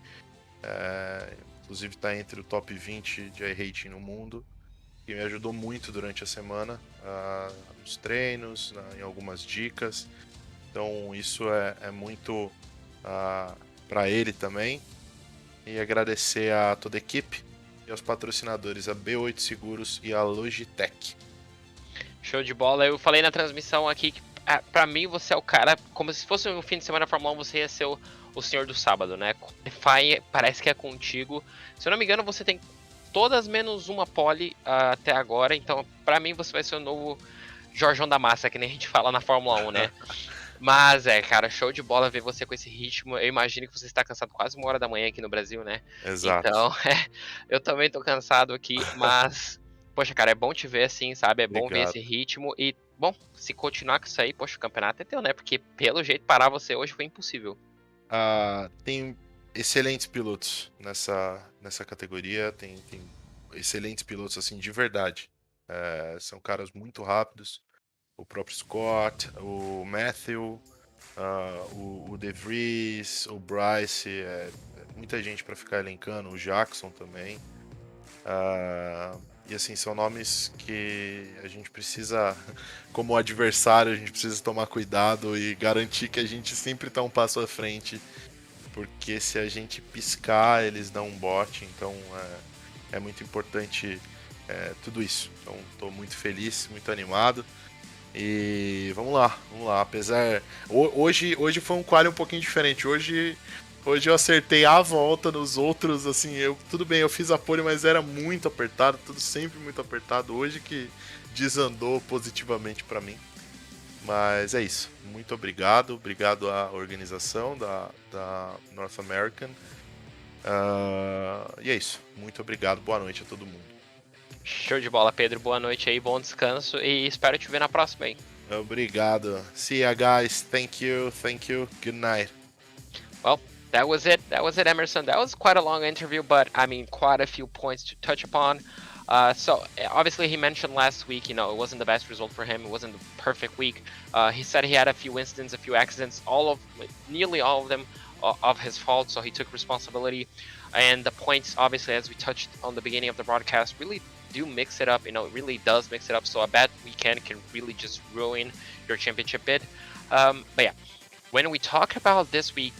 inclusive está entre o top 20 de iRating no mundo, que me ajudou muito durante a semana, nos treinos, em algumas dicas. Então isso é muito para ele também. E agradecer a toda a equipe e aos patrocinadores, a B8 Seguros e a Logitech. Show de bola. Eu falei na transmissão aqui que pra mim você é o cara, como se fosse um fim de semana Fórmula 1, você ia ser o senhor do sábado, né? Qualify parece que é contigo. Se eu não me engano, você tem todas menos uma pole até agora, então pra mim você vai ser o novo Jorjão da Massa, que nem a gente fala na Fórmula 1, né? Mas cara, show de bola ver você com esse ritmo. Eu imagino que você está cansado quase 1h da manhã aqui no Brasil, né? Exato. Então, eu também tô cansado aqui, mas poxa, cara, é bom te ver assim, sabe? É bom ver esse ritmo e, bom, se continuar com isso aí, poxa, o campeonato é teu, né? Porque pelo jeito parar você hoje foi impossível. Tem excelentes pilotos nessa categoria, tem excelentes pilotos assim de verdade. São caras muito rápidos. O próprio Scott, o Matthew, o De Vries, o Bryce, muita gente para ficar elencando, o Jackson também. E assim, são nomes que a gente precisa, como adversário, a gente precisa tomar cuidado e garantir que a gente sempre tá um passo à frente, porque se a gente piscar, eles dão um bote, então é muito importante tudo isso. Então tô muito feliz, muito animado. E vamos lá. Apesar. Hoje foi um quali um pouquinho diferente. Hoje eu acertei a volta nos outros, assim, tudo bem, eu fiz a pole, mas era muito apertado, tudo sempre muito apertado. Hoje que desandou positivamente pra mim. Mas é isso. Muito obrigado. Obrigado à organização da North American. E é isso. Muito obrigado. Boa noite a todo mundo. Show de bola, Pedro. Boa noite aí, bom descanso e espero te ver na próxima aí. Obrigado. See ya, guys. Thank you. Good night. Well, that was it, Emerson. That was quite a long interview, but I mean, quite a few points to touch upon. So obviously he mentioned last week, it wasn't the best result for him. It wasn't the perfect week. He said he had a few incidents, a few accidents, nearly all of them of his fault. So he took responsibility, and the points, obviously, as we touched on the beginning of the broadcast, really do mix it up. It really does mix it up. So a bad weekend can really just ruin your championship bid. But yeah, when we talk about this week,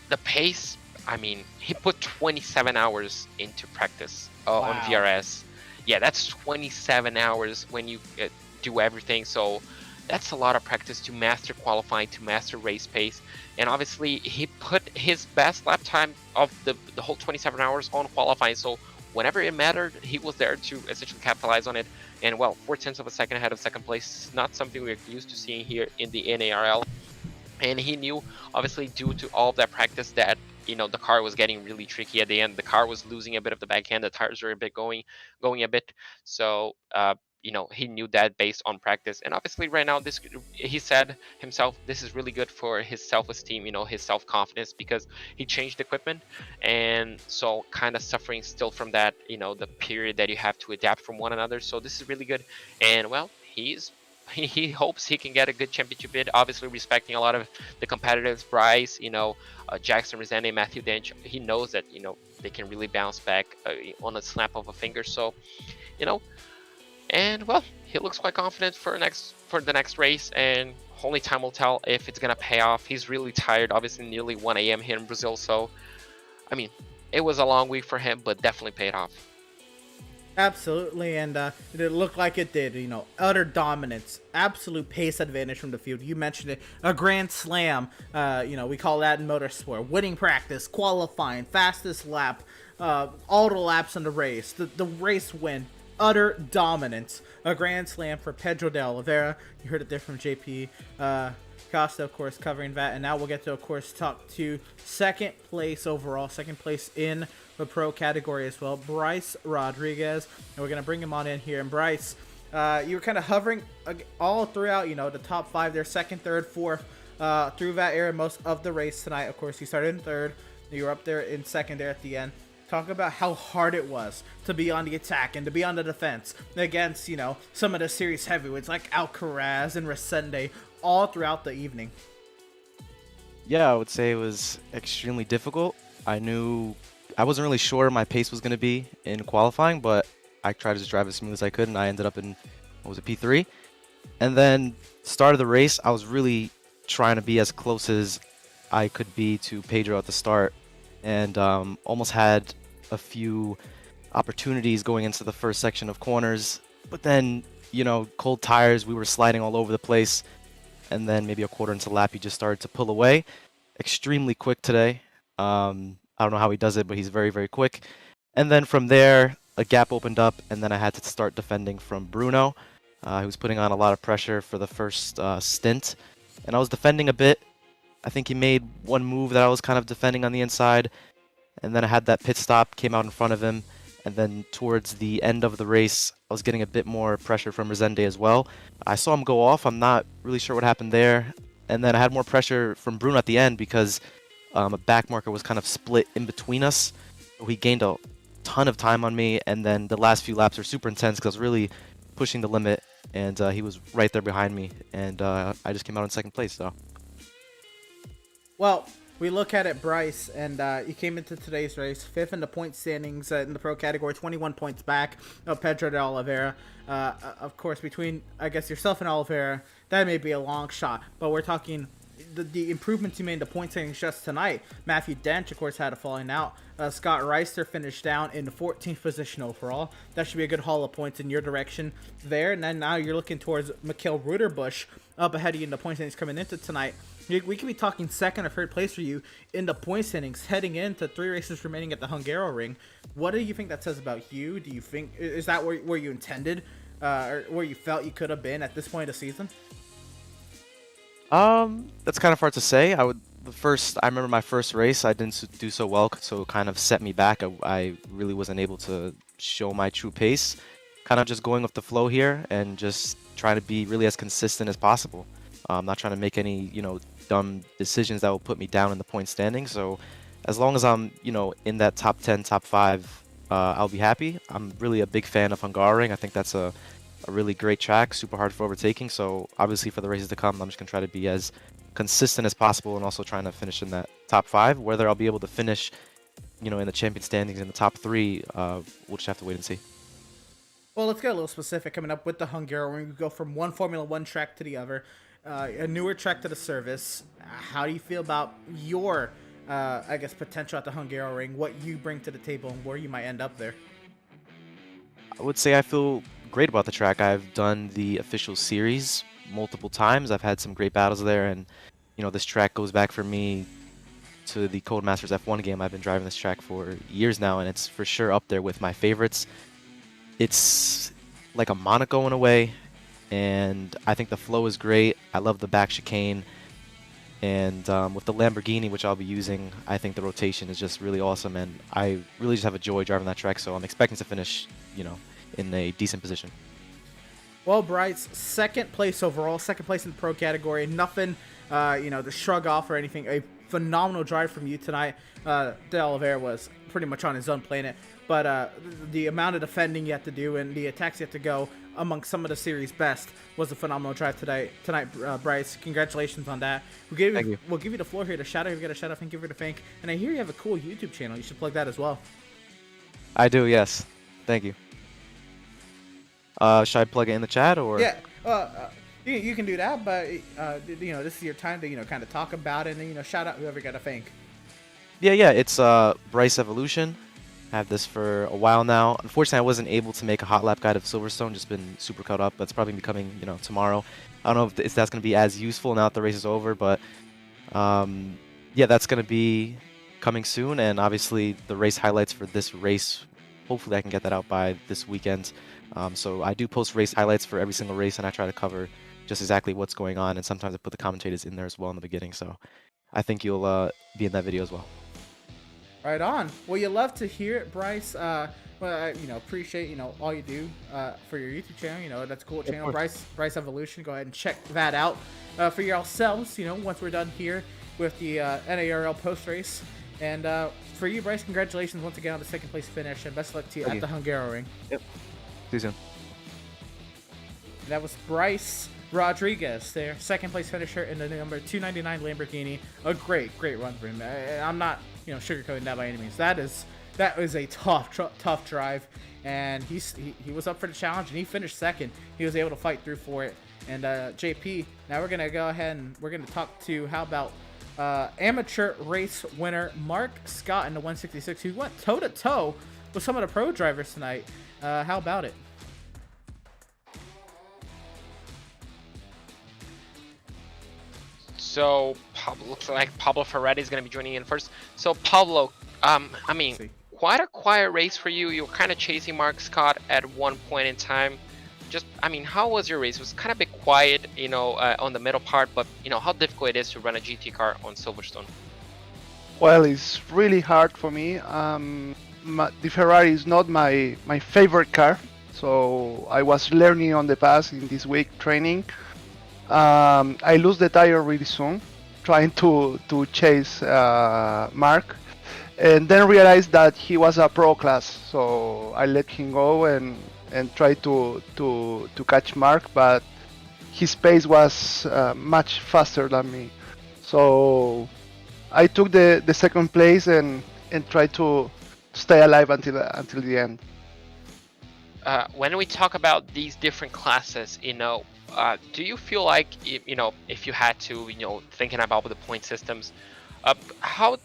the pace, I mean, he put 27 hours into practice on VRS. Yeah, that's 27 hours when you do everything. So that's a lot of practice to master qualifying, to master race pace. And obviously, he put his best lap time of the whole 27 hours on qualifying. So whenever it mattered, he was there to essentially capitalize on it. And well, 4/10 of a second ahead of second place, not something we're used to seeing here in the NARL. And he knew, obviously, due to all of that practice, that the car was getting really tricky at the end. The car was losing a bit of the backhand. The tires were a bit going a bit. So he knew that based on practice. And obviously, right now, he said himself, this is really good for his self-esteem, his self-confidence, because he changed equipment, and so kind of suffering still from that, the period that you have to adapt from one another. So this is really good. And well, he hopes he can get a good championship bid, obviously respecting a lot of the competitors, Bryce, Jackson Resende, Matthew Dench. He knows that, they can really bounce back on a snap of a finger. So, and well, he looks quite confident for the next race, and only time will tell if it's gonna pay off. He's really tired, obviously nearly 1 a.m. here in Brazil. So, I mean, it was a long week for him, but definitely paid off. Absolutely, and it looked like it did. Utter dominance, absolute pace advantage from the field. You mentioned it, a grand slam. We call that in motorsport. Winning practice, qualifying, fastest lap, all the laps in the race, the race win. Utter dominance, a grand slam for Pedro de Oliveira. You heard it there from JP Costa, of course, covering that. And now we'll get to, of course, talk to second place overall, second place in the pro category as well, Bryce Rodriguez. And we're going to bring him on in here. And Bryce, you were kind of hovering all throughout, the top five there, second, third, fourth, through that area most of the race tonight. Of course, you started in third. You were up there in second there at the end. Talk about how hard it was to be on the attack and to be on the defense against, some of the series heavyweights like Alcaraz and Resende all throughout the evening. Yeah, I would say it was extremely difficult. I wasn't really sure my pace was going to be in qualifying, but I tried to just drive as smooth as I could, and I ended up in, P3. And then start of the race, I was really trying to be as close as I could be to Pedro at the start, and almost had a few opportunities going into the first section of corners. But then, cold tires, we were sliding all over the place, and then maybe a quarter into the lap, he just started to pull away. Extremely quick today. I don't know how he does it, but he's very, very quick. And then from there, a gap opened up, and then I had to start defending from Bruno. He was putting on a lot of pressure for the first stint, and I was defending a bit. I think he made one move that I was kind of defending on the inside, and then I had that pit stop, came out in front of him, and then towards the end of the race, I was getting a bit more pressure from Resende as well. I saw him go off. I'm not really sure what happened there. And then I had more pressure from Bruno at the end because a back marker was kind of split in between us. He gained a ton of time on me, and then the last few laps were super intense because I was really pushing the limit, and he was right there behind me, and I just came out in second place. So, well, we look at it, Bryce, and you came into today's race 5th in the point standings in the pro category, 21 points back of Pedro de Oliveira. Of course, between, I guess, yourself and Oliveira, that may be a long shot, but we're talking the improvements you made in the point standings just tonight. Matthew Dent, of course, had a falling out. Scott Reister finished down in the 14th position overall. That should be a good haul of points in your direction there. And then now you're looking towards Mikhail Ruderbusch up ahead of you in the point standings coming into tonight. We could be talking second or third place for you in the point standings heading into 3 races remaining at the Hungaroring. What do you think that says about you? Do you think, is that where you intended or where you felt you could have been at this point of the season? That's kind of hard to say. I remember my first race, I didn't do so well, so it kind of set me back. I really wasn't able to show my true pace. Kind of just going with the flow here and just trying to be really as consistent as possible. I'm not trying to make any, dumb decisions that will put me down in the point standing. So as long as I'm, in that top 10, top 5, I'll be happy. I'm really a big fan of Hungaroring. I think that's a really great track, super hard for overtaking. So obviously for the races to come, I'm just going to try to be as consistent as possible and also trying to finish in that top 5. Whether I'll be able to finish, in the champion standings in the top 3, we'll just have to wait and see. Well, let's get a little specific coming up with the Hungaroring. We go from one Formula 1 track to the other, a newer track to the service. How do you feel about your, potential at the Hungaroring, what you bring to the table, and where you might end up there? I would say I feel great about the track. I've done the official series multiple times. I've had some great battles there, and this track goes back for me to the Codemasters F1 game. I've been driving this track for years now, and it's for sure up there with my favorites. It's like a Monaco in a way, and I think the flow is great. I love the back chicane, and with the Lamborghini, which I'll be using, I think the rotation is just really awesome, and I really just have a joy driving that track, so I'm expecting to finish, in a decent position. Well, Bryce, second place overall, second place in the pro category. Nothing, to shrug off or anything. A phenomenal drive from you tonight. De Oliveira was pretty much on his own planet, but the amount of defending you had to do and the attacks you had to go among some of the series best was a phenomenal drive tonight, Bryce. Congratulations on that. Thank you. We'll give you the floor here to shout out. You've got a shout out, thank you for the thank. And I hear you have a cool YouTube channel. You should plug that as well. I do, yes. Thank you. Should I plug it in the chat or? Yeah, you can do that, but this is your time to kind of talk about it and shout out whoever you got to thank. Yeah, it's Bryce Evolution. I have this for a while now. Unfortunately, I wasn't able to make a hot lap guide of Silverstone. Just been super caught up. But it's probably becoming tomorrow. I don't know if that's going to be as useful now that the race is over, but yeah, that's going to be coming soon. And obviously, the race highlights for this race. Hopefully, I can get that out by this weekend. So I do post race highlights for every single race, and I try to cover just exactly what's going on. And sometimes I put the commentators in there as well in the beginning. So I think you'll be in that video as well. Right on. Well, you love to hear it, Bryce. Appreciate all you do for your YouTube channel. That's a cool channel, Bryce Evolution. Go ahead and check that out for yourselves. Once we're done here with the NARL post race. And for you, Bryce, congratulations once again on the second place finish, and best of luck to you at the Hungaroring. Yep. See you soon. That was Bryce Rodriguez, their second place finisher in the number 299 Lamborghini. A great run for him. I'm not sugarcoating that by any means. That is a tough drive, and he was up for the challenge, and he finished second. He was able to fight through for it. And JP, now we're gonna go ahead and we're gonna talk to how about amateur race winner Mark Scott in the 166, who went toe to toe with some of the pro drivers tonight. How about it? So looks like Pablo Ferretti is going to be joining in first. So Pablo, quite a quiet race for you. You were kind of chasing Mark Scott at one point in time. How was your race? It was kind of a bit quiet, on the middle part, but how difficult it is to run a GT car on Silverstone. Well, it's really hard for me. The Ferrari is not my favorite car, so I was learning on the pass in this week training. I lose the tire really soon, trying to chase Mark, and then realized that he was a pro class, so I let him go and try to catch Mark, but his pace was much faster than me. So I took the second place and tried to stay alive until the end. When we talk about these different classes, do you feel like if you had to, thinking about the point systems, how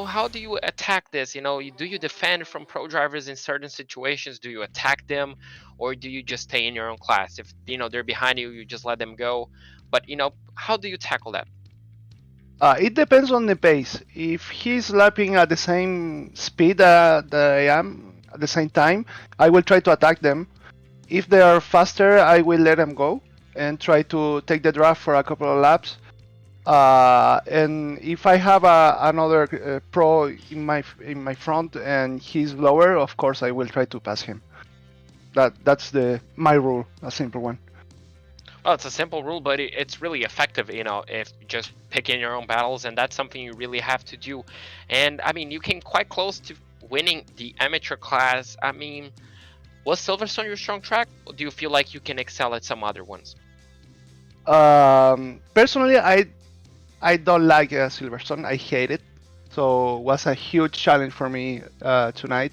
how do you attack this? Do you defend from pro drivers in certain situations? Do you attack them, or do you just stay in your own class? If they're behind you, you just let them go. But how do you tackle that? It depends on the pace. If he's lapping at the same speed that I am at the same time, I will try to attack them. If they are faster, I will let them go and try to take the draft for a couple of laps. And if I have another pro in my front and he's lower, of course I will try to pass him. That's my rule, a simple one. Well, it's a simple rule, but it's really effective, if just picking your own battles, and that's something you really have to do. And I mean, you came quite close to winning the amateur class. I mean, was Silverstone your strong track, or do you feel like you can excel at some other ones? Personally, I don't like Silverstone. I hate it. So it was a huge challenge for me tonight.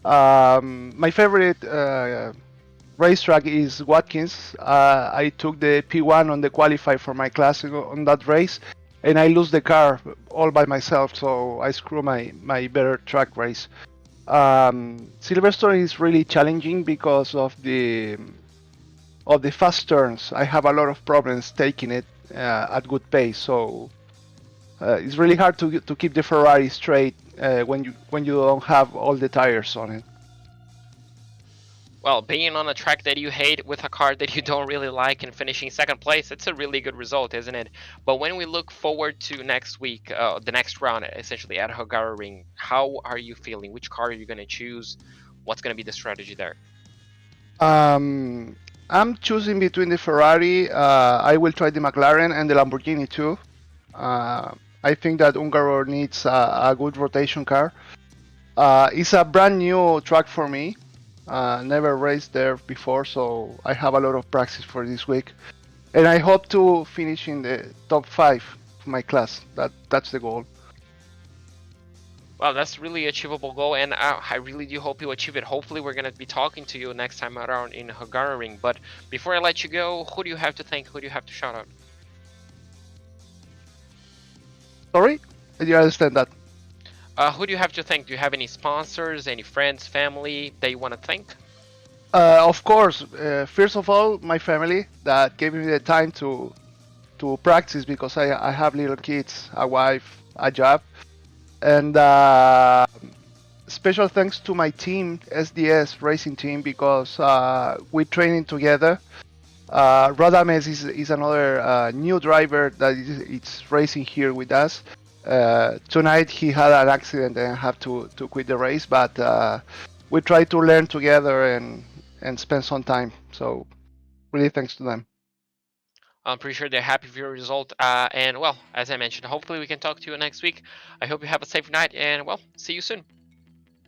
My favorite racetrack is Watkins. I took the P1 on the qualify for my class on that race, and I lose the car all by myself, so I screw my better track race. Silverstone is really challenging because of the fast turns. I have a lot of problems taking it at good pace, so it's really hard to keep the Ferrari straight when you don't have all the tires on it. Well, being on a track that you hate with a car that you don't really like and finishing second place, it's a really good result, isn't it? But when we look forward to next week, the next round, essentially at Hungaroring, how are you feeling? Which car are you going to choose? What's going to be the strategy there? I'm choosing between the Ferrari. I will try the McLaren and the Lamborghini too. I think that Hungaroring needs a good rotation car. It's a brand new track for me. Never raced there before, so I have a lot of practice for this week, and I hope to finish in the top 5 of my class. That's the goal. Well, that's really achievable goal, and I really do hope you achieve it. Hopefully, we're going to be talking to you next time around in Hungaroring. But before I let you go, who do you have to thank? Who do you have to shout out? Sorry, did you understand that? Who do you have to thank? Do you have any sponsors, any friends, family that you want to thank? Of course, first of all, my family that gave me the time to practice because I have little kids, a wife, a job, and special thanks to my team, SDS Racing Team, because we're training together. Radames is another new driver that is racing here with us. Tonight he had an accident and have to quit the race, but we try to learn together and spend some time. So really thanks to them. I'm pretty sure they're happy with your result. And well, as I mentioned, hopefully we can talk to you next week. I hope you have a safe night, and well, see you soon.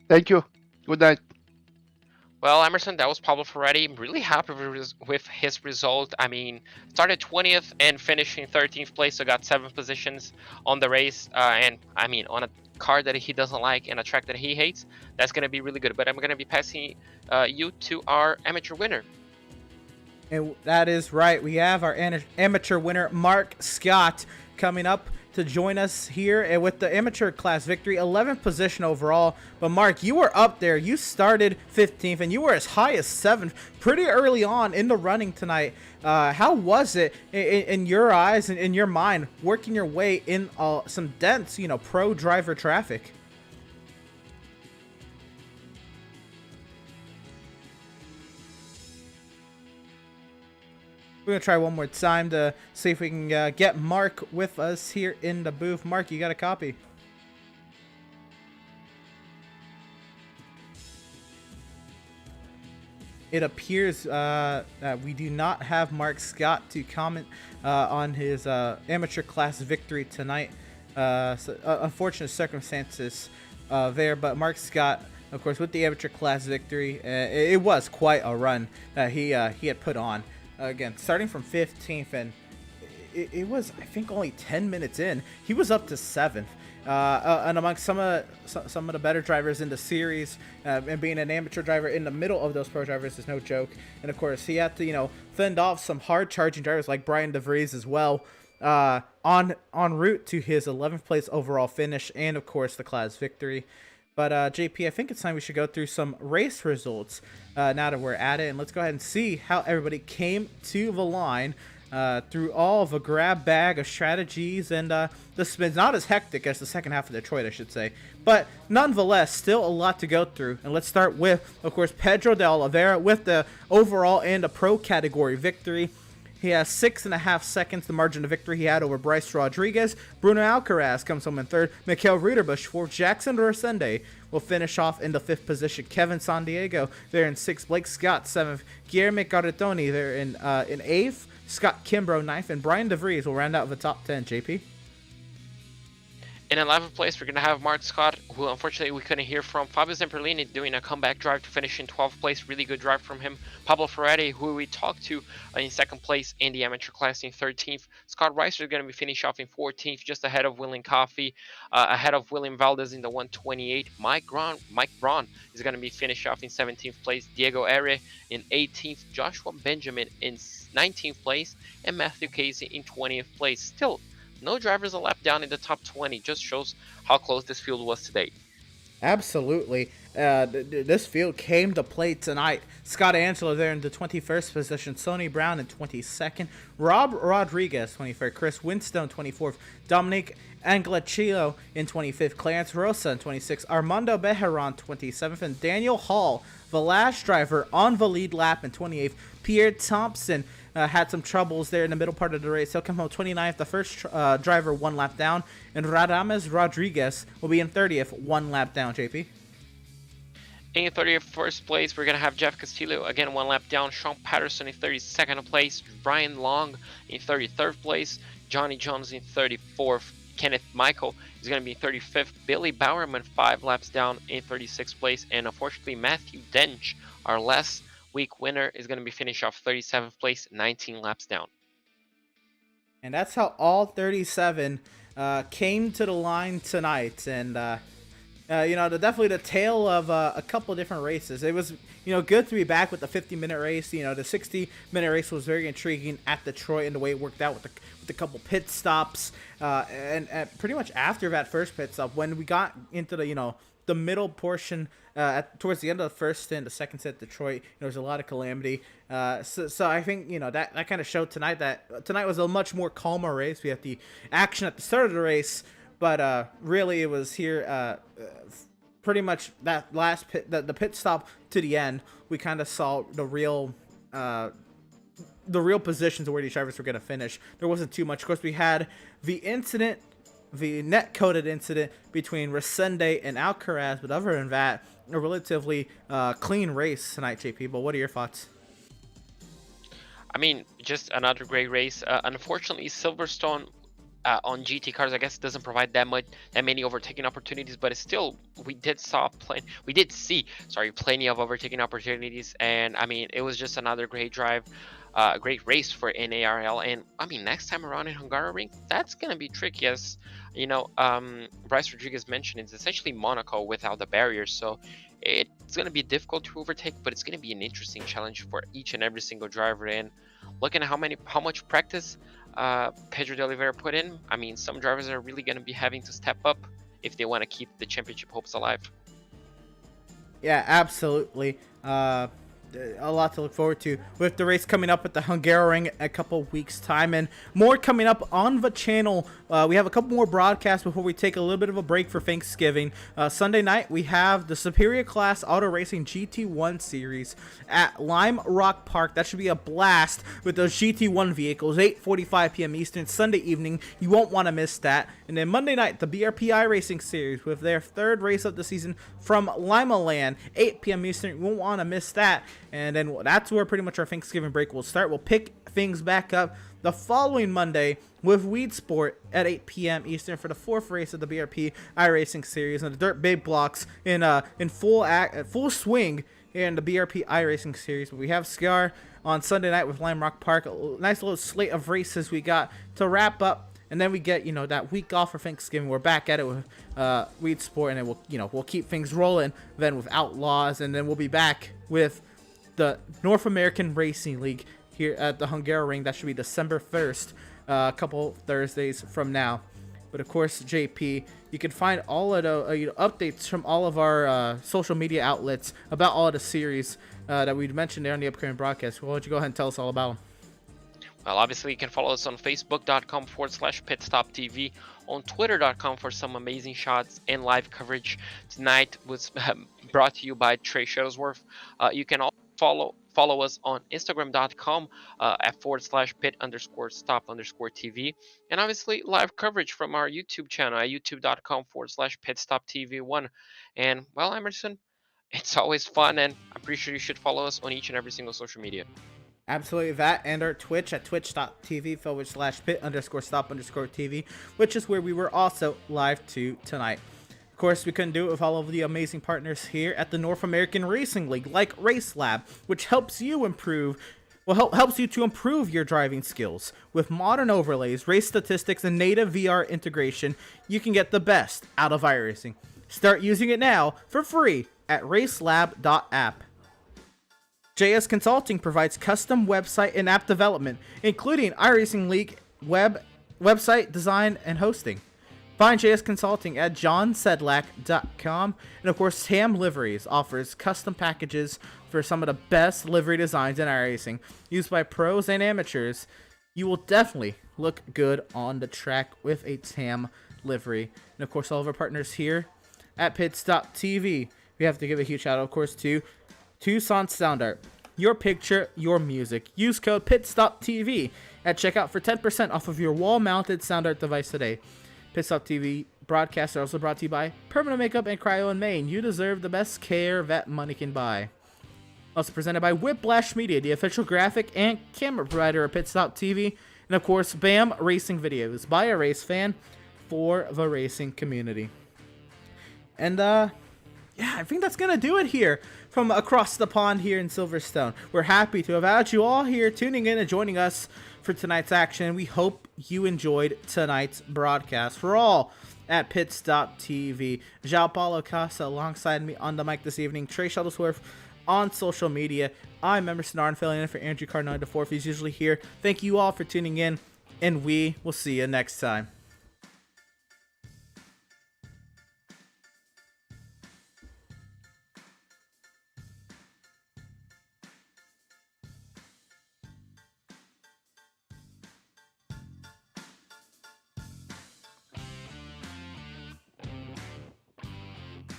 Thank you. Good night. Well, Emerson, that was Pablo Ferretti. I'm really happy with his result. I mean, started 20th and finished in 13th place, so got 7 positions on the race. And I mean, on a car that he doesn't like and a track that he hates, that's going to be really good. But I'm going to be passing you to our amateur winner. And that is right. We have our amateur winner, Mark Scott, coming up to join us here with the amateur class victory, 11th position overall. But Mark, you were up there. You started 15th and you were as high as 7th pretty early on in the running tonight. How was it in your eyes and in your mind working your way in some dense, pro driver traffic? We're going to try one more time to see if we can get Mark with us here in the booth. Mark, you got a copy? It appears that we do not have Mark Scott to comment on his amateur class victory tonight. Unfortunate circumstances there, but Mark Scott, of course, with the amateur class victory, it was quite a run that he had put on. Again, starting from 15th, and it was, I think, only 10 minutes in, he was up to 7th. And among some of the better drivers in the series, and being an amateur driver in the middle of those pro drivers is no joke. And of course, he had to, fend off some hard charging drivers like Brian DeVries as well, en route to his 11th place overall finish, and of course the class victory. But JP, I think it's time we should go through some race results now that we're at it, and let's go ahead and see how everybody came to the line through all of a grab bag of strategies and the spins. Not as hectic as the second half of Detroit, I should say, but nonetheless, still a lot to go through. And let's start with, of course, Pedro de Oliveira with the overall and the pro category victory. He has 6.5 seconds, the margin of victory he had over Bryce Rodriguez. Bruno Alcaraz comes home in third. Mikael Ruderbusch fourth. Jackson Rosende will finish off in the 5th position. Kevin San Diego there in 6th. Blake Scott 7th. Guilherme Carretoni there in 8th. Scott Kimbrough 9th. And Brian DeVries will round out the top 10. JP? In 11th place, we're going to have Mark Scott, who unfortunately we couldn't hear from. Fabio Zamperlini doing a comeback drive to finish in 12th place. Really good drive from him. Pablo Ferretti, who we talked to in 2nd place in the amateur class in 13th. Scott Reiser is going to be finished off in 14th, just ahead of William Coffey, ahead of William Valdez in the 128. Mike Braun is going to be finished off in 17th place. Diego Ere in 18th. Joshua Benjamin in 19th place. And Matthew Casey in 20th place. Still, no drivers a lap down in the top 20. Just shows how close this field was today. Absolutely. This field came to play tonight. Scott Angelo there in the 21st position. Sonny Brown in 22nd. Rob Rodriguez, 23rd. Chris Winstone, 24th. Dominic Anglacillo in 25th. Clarence Rosa in 26th. Armando Bejeron, 27th. And Daniel Hall, the last driver on the lead lap in 28th. Pierre Thompson had some troubles there in the middle part of the race. He'll come home 29th, the first driver 1 lap down. And Radames Rodriguez will be in 30th, 1 lap down, JP. In 31st place, we're going to have Jeff Castillo, again 1 lap down. Sean Patterson in 32nd place. Brian Long in 33rd place. Johnny Jones in 34th. Kenneth Michael is going to be in 35th. Billy Bowerman 5 laps down in 36th place. And unfortunately, Matthew Dench, our last week winner, is going to be finished off 37th place, 19 laps down. And that's how all 37 came to the line tonight. And definitely the tale of a couple different races. It was good to be back with the 50-minute race. The 60-minute race was very intriguing at Detroit, and the way it worked out with a couple pit stops, and pretty much after that first pit stop, when we got into the middle portion towards the end of the first stint, the second stint, Detroit, there was a lot of calamity. So I think that kind of showed tonight that tonight was a much more calmer race. We had the action at the start of the race, but really it was here pretty much that last pit, the pit stop to the end. We kind of saw the real positions of where these drivers were going to finish. There wasn't too much. Of course, we had the net-coded incident between Resende and Alcaraz, but other than that, a relatively clean race tonight, JP. But what are your thoughts? I mean, just another great race. Unfortunately, Silverstone on GT cars, I guess, doesn't provide that many overtaking opportunities, but it's still, we did see plenty of overtaking opportunities, and I mean, it was just another great drive. Great race for NARL, and I mean, next time around in Hungaroring, that's gonna be tricky. As Bryce Rodriguez mentioned, it's essentially Monaco without the barriers, so it's gonna be difficult to overtake, but it's gonna be an interesting challenge for each and every single driver. And looking at how much practice Pedro de Oliveira put in, I mean, some drivers are really gonna be having to step up if they want to keep the championship hopes alive. Yeah, absolutely. A lot to look forward to with the race coming up at the Hungaroring in a couple weeks time, and more coming up on the channel. We have a couple more broadcasts before we take a little bit of a break for Thanksgiving. Sunday night we have the Superior Class Auto Racing GT1 series at Lime Rock Park. That should be a blast with those GT1 vehicles. 8:45 p.m. Eastern, Sunday evening. You won't want to miss that. And then Monday night, the BRPI Racing series with their 3rd race of the season from Lima Land, 8 p.m. Eastern. You won't want to miss that. And then that's where pretty much our Thanksgiving break will start. We'll pick things back up the following Monday with Weed Sport at 8 p.m. Eastern for the 4th race of the BRP iRacing series, and the Dirt Big Blocks in full swing in the BRP iRacing series. But we have Scar on Sunday night with Lime Rock Park. A nice little slate of races we got to wrap up, and then we get, you know, that week off for Thanksgiving. We're back at it with Weed Sport, and then we'll keep things rolling then with Outlaws, and then we'll be back with the North American Racing League here at the Hungaroring. That should be December 1st, a couple Thursdays from now. But of course, JP, you can find all of the updates from all of our social media outlets about all of the series that we mentioned there on the upcoming broadcast. Why don't you go ahead and tell us all about them? Well, obviously, you can follow us on facebook.com/pitstoptv, on twitter.com for some amazing shots and live coverage. Tonight was brought to you by Trey Shuttlesworth. You can also follow us on instagram.com at /pit_stop_tv, and obviously live coverage from our YouTube channel at youtube.com/pitstoptv1. And well, Emerson, it's always fun, and I'm pretty sure you should follow us on each and every single social media. Absolutely, that and our Twitch at twitch.tv/pit_stop_tv, which is where we were also live to tonight. Of course, we couldn't do it with all of the amazing partners here at the North American Racing League, like Race Lab, which helps you helps you to improve your driving skills. With modern overlays, race statistics, and native VR integration, you can get the best out of iRacing. Start using it now for free at racelab.app. JS Consulting provides custom website and app development, including iRacing League website design and hosting. Find JS Consulting at johnsedlak.com. And of course, Sam Liveries offers custom packages for some of the best livery designs in iRacing, used by pros and amateurs. You will definitely look good on the track with a Tam livery. And of course, all of our partners here at Pit.tv. We have to give a huge shout out, of course, to Tucson Sound Art. Your picture, your music. Use code PitStopTV at checkout for 10% off of your wall-mounted sound art device today. Pitstop.tv broadcasts are also brought to you by Permanent Makeup and Cryo in Maine. You deserve the best care that money can buy. Also presented by Whiplash Media, the official graphic and camera provider of Pitstop.tv. And of course, BAM Racing Videos by a race fan for the racing community. And yeah, I think that's going to do it here from across the pond here in Silverstone. We're happy to have had you all here tuning in and joining us for tonight's action. We hope you enjoyed tonight's broadcast. For all at Pit.tv, João Paulo Casa alongside me on the mic this evening, Trey Shuttlesworth on social media. I'm Emerson Arn, filling in for Andrew Cardinale IV. He's usually here. Thank you all for tuning in, and we will see you next time.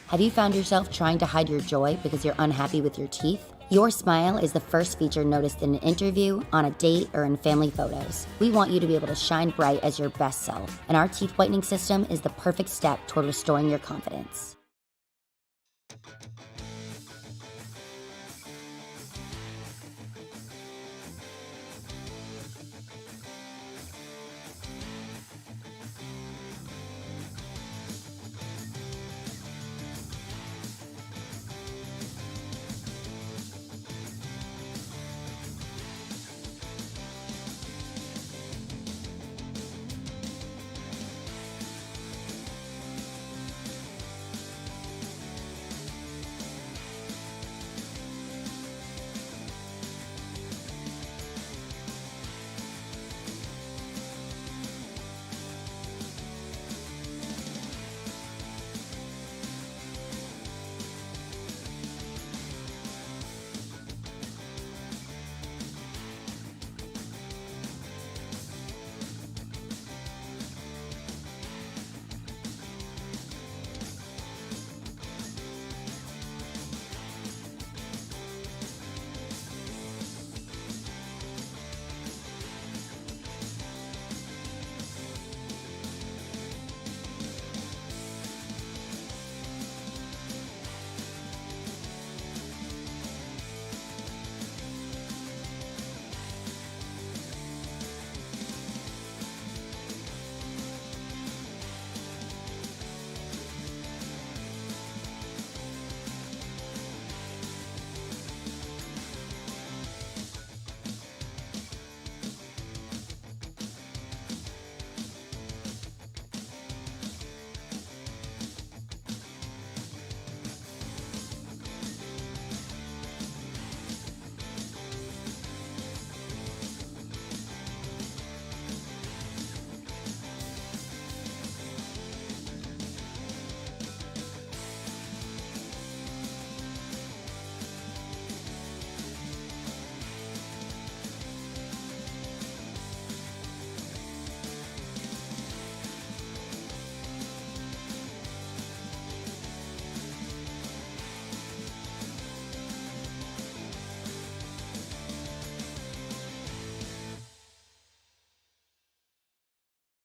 Have you found yourself trying to hide your joy because you're unhappy with your teeth? Your smile is the first feature noticed in an interview, on a date, or in family photos. We want you to be able to shine bright as your best self, and our teeth whitening system is the perfect step toward restoring your confidence.